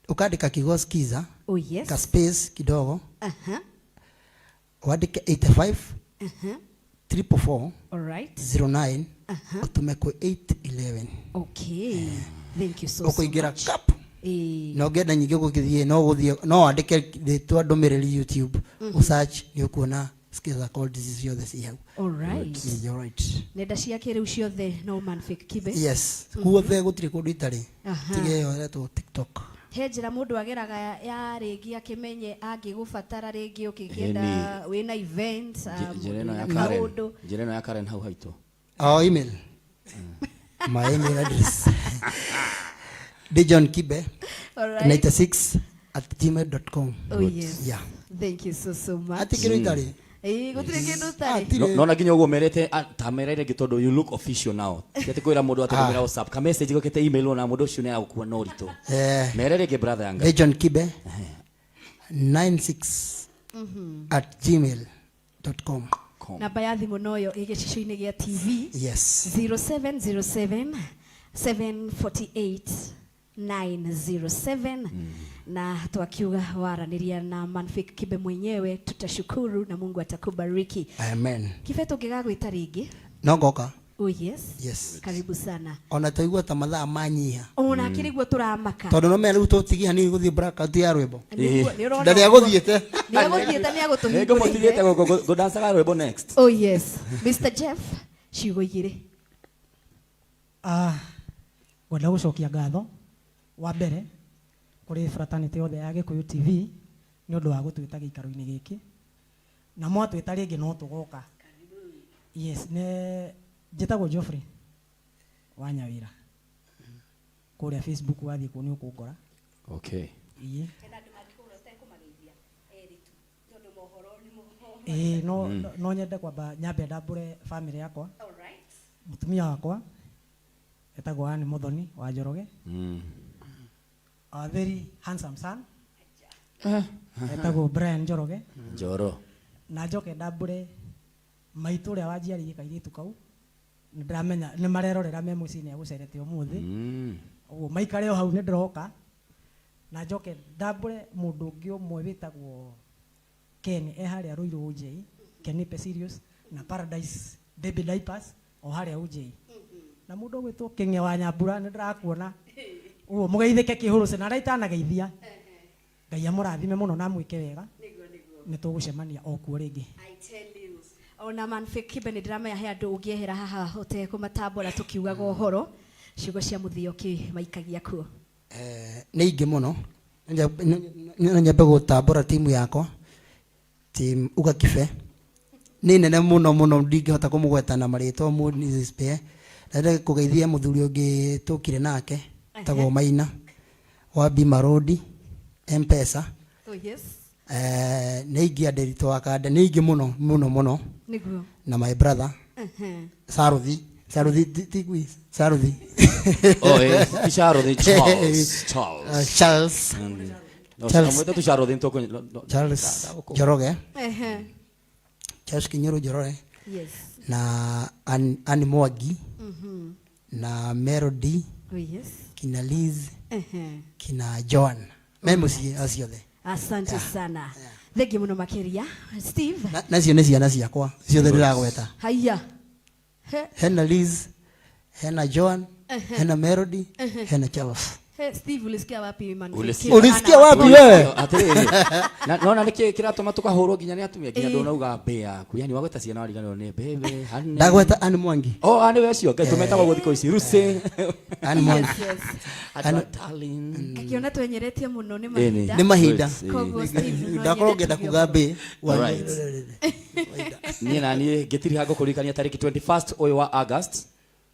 ukandika kigo skiza oh yes ka space kidogo uandike 85 444 alright 09 utume ku 811 okay thank you so ukuingira much cap no ngenda nyingi gukithie no guthie no andike ritwa ndumiriri YouTube usearch ni ukuona skiza called disease yothe si hau alright you're right nenda ciake riu ciothe no man fake kibe yes kuothe gutiri kundu itari tige yo reto TikTok he njira mundu ageraga ya ringi akimenye angigubatara ringi ukikienda wina events njira ya Karen hau haito email my email address Dijon-Kibe 96@gmail.com oh yes yeah thank you so much atikiro itari gutire kindu tari no na nginya ugo merete tamerere gitondo you look official now yete kwira mundu atumira WhatsApp ka message gokete email na mundu ucio ni agukua no rito merere ke brother yanga Dijon-Kibe 96@gmail.com namba ya thimu noyo igicicio-ini gia TV yes 0707 748 907 na twakiuga waraniria na Manfik Kibe mwenyewe tutashukuru na Mungu atakubariki amen Kibe tungigagwita ringi no ngoka oh yes yes karibu sana ona toigua ta mathaa manyiha ona kirigwo turamaka tondu no mere utigia ni guthie blackout ya rwimbo ndani aguthiete ni agutuhingura ngo motigete go dance ga rwimbo next oh yes Mr Jeff ciugo igire wenda gucokia ngatho wa mbere kuri fraternity yothe ya Gikuyu TV ni undu wa gutwita giikaro-ini giki na mwatwita ringi no tugoka yes ne njitagwo Geoffrey Wanyawira kuria Facebook wathie ku ni ukungora okay iye no nyende kwamba nyambe ndambure family yakwa alright mutumia wakwa etagwo Anne Muthoni wa Njoroge a very handsome son etagwo Brian Njoroge Njoro na njoke ndambure maitu uria wanjiaririe kairitu kau ndamenya ni marerorera me mucini agucerete umuthi uguo maikare o hau ni ndiroka na njoke ndambure mundu ungi umwe witagwo Ken haria Ruiru UJ Kenipe Serious na Paradise Baby Diapers o haria UJ na mundu gwitwo Kinge wa Nyambura ni ndirakuona uguo mugeithike kihuruce na raitana geithia Ngai amurathime muno na mwike wega ni tugucemania o kuo ringi I tell you ona Manfik Kibe ni ndiramenya he andu ungiehera haha hote kumatambura tukiugaga uhoro ciugo cia muthio ki maikagia kuo ni ingi muno nyambe gutambura timu yakwa team Ugakibe ni nene muno ndingihota kumugweta na maritwa mu spare na kugeithia muthuri ungi tukire nake tagwo Maina wa Bima Road M-Pesa oh yes ni ingi anderito wakanda ni ingi muno niguo na my brother Saruthi oh yes Saruthi Charles Charles Njoroge Charles Kinyoro Njoroge yes na Anne Mwangi na Melody oh yes kina Liz kina Joan memuci aciothe asante sana thegi muno makiria Steve nacio ni ciana ciakwa ciothe ndiragweta haya hena Liz hena Joan hena Melody hena Charles Steve ulisikia wapi man ulisikia wapi wewe atiriri naona niki kiratuma tukahurwo nginya ni atumia nginya ndonauga mbea ku yani wagweta ciana wariganirwo ni bebe hanne ndagweta Anne Mwangi Anne we cio ngai tumetagwo guthiko ici Rusi Anne Mwangi darling akiona twenyeretie muno ni mahinda koguo Steve ndakorogenda kugambe ni nani ngitiri hago kurikania tariki 21st uyu wa August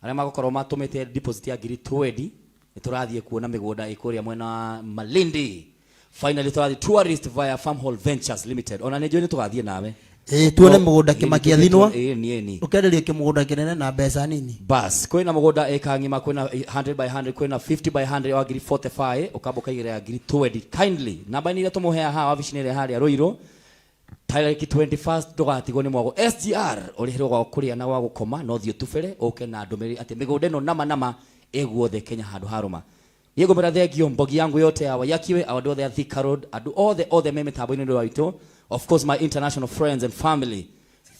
aria magokorwo matumite deposit ya 20 niturathie kuona migunda ikuria mwena wa Malindi finally turathie tourist via Farm Hall Ventures Limited ona ni njui nitugathie nawe tuone mugunda kimakia thinwa ni ukenderia kimugunda kinene na mbeca nini bas kwina mugunda eka ngima kwina 100 by 100 kwina 50 by 100 wa ngiri 45 ukambuka igire ya ngiri 20 kindly namba ni ile tumuhea ha wabicinire haria Ruiru tariki 21st ndugatigwo ni mwago SGR urihirwo gwa kuria na wa gukoma no thio tubere uke na ndumiri ati migunda no nama eguothe Kenya handu haruma yego mera thegio mbogi yangu yote ya Wayakiwe awado the Thika Road adu all the meme tabo ni waitu of course my international friends and family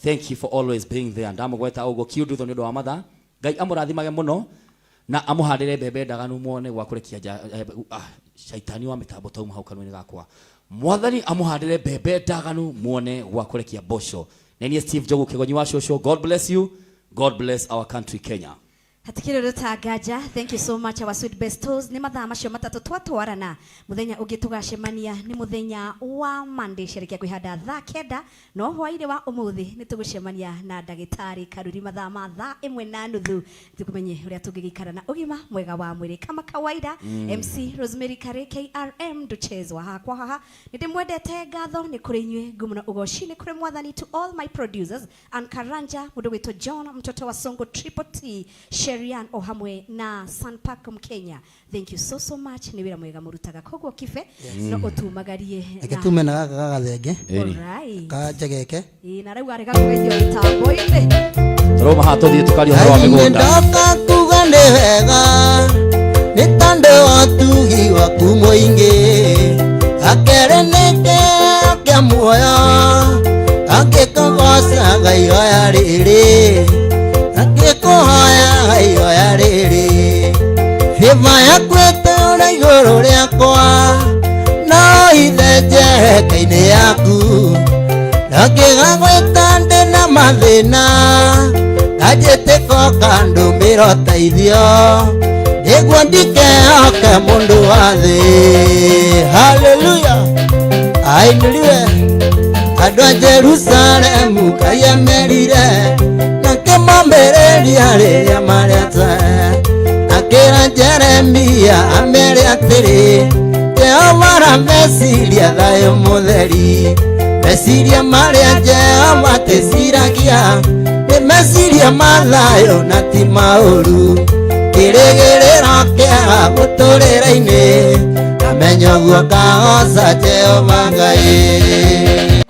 thank you for always being there ndamugweta ugo kiudu thoni ndo wa matha ngai amurathimage muno na amuhandire bebe ndaganu muone gwa kurekia shaitani wa mitambo tauma hau kanuni gakwa mwathani amuhandire bebe ndaganu muone gwa kurekia bosho neni Steve Jogu Kigonyi wa Shosho. God bless you, God bless our country Kenya. Hatikire rutagaja, thank you so much our sweet bestos. Ni mathaa macio matatu twatwarana muthenya ungi tugacemania ni muthenya wa Monday sherekia kwihanda thaa kenda no hwaire wa umuthi ni tugucemania na ndagitari Karuri mathaa ma thaa 1:30 tukumenye uria tungigikara na ugima mwega wa mwiri kama kawaida. MC Rosemary Kare KRM Duchezwa hakwa haha ndimwendete ngatho ni kuri inywe ngumuna ugoci ni kuri mwathani to all my producers and Karanja mundu wito John mtoto wa Songo Triple T Sherian Ohamwe na Sunpark Mkenya. Thank you so much. Ni wira mwega murutaga koguo kife no otumagarie eke tumena gaga thenge alright ka jegeke na rau arega kwedio itambo ine Roma hato thie tukari ho wa migunda ndaka kugande wega ni tande watugi wa kumoinge akereneke kya muoyo akikogosa gayo ya riri akikohoya gayo ya riri hima ya kweta ura iguru riakwa no itheje kaine yaku nakigagweta ndina mathina ajete koka ndumiro taithio niguo ndikehoke mundu wa thi. Hallelujah. Ainuriwe andu a Jerusalemu kayemerire nakimambereria riria mariate akira Jeremia amere atiri Jehova rameciria thayo mutheri meciria maria Jehova teciragia ni meciria mathayo na ti mauru kirigiriro kiega guturira-ini amenya guo kahoca Jehova Ngai.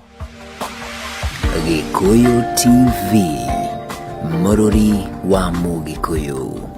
Gikuyu TV, Mururi wa Mugikuyu.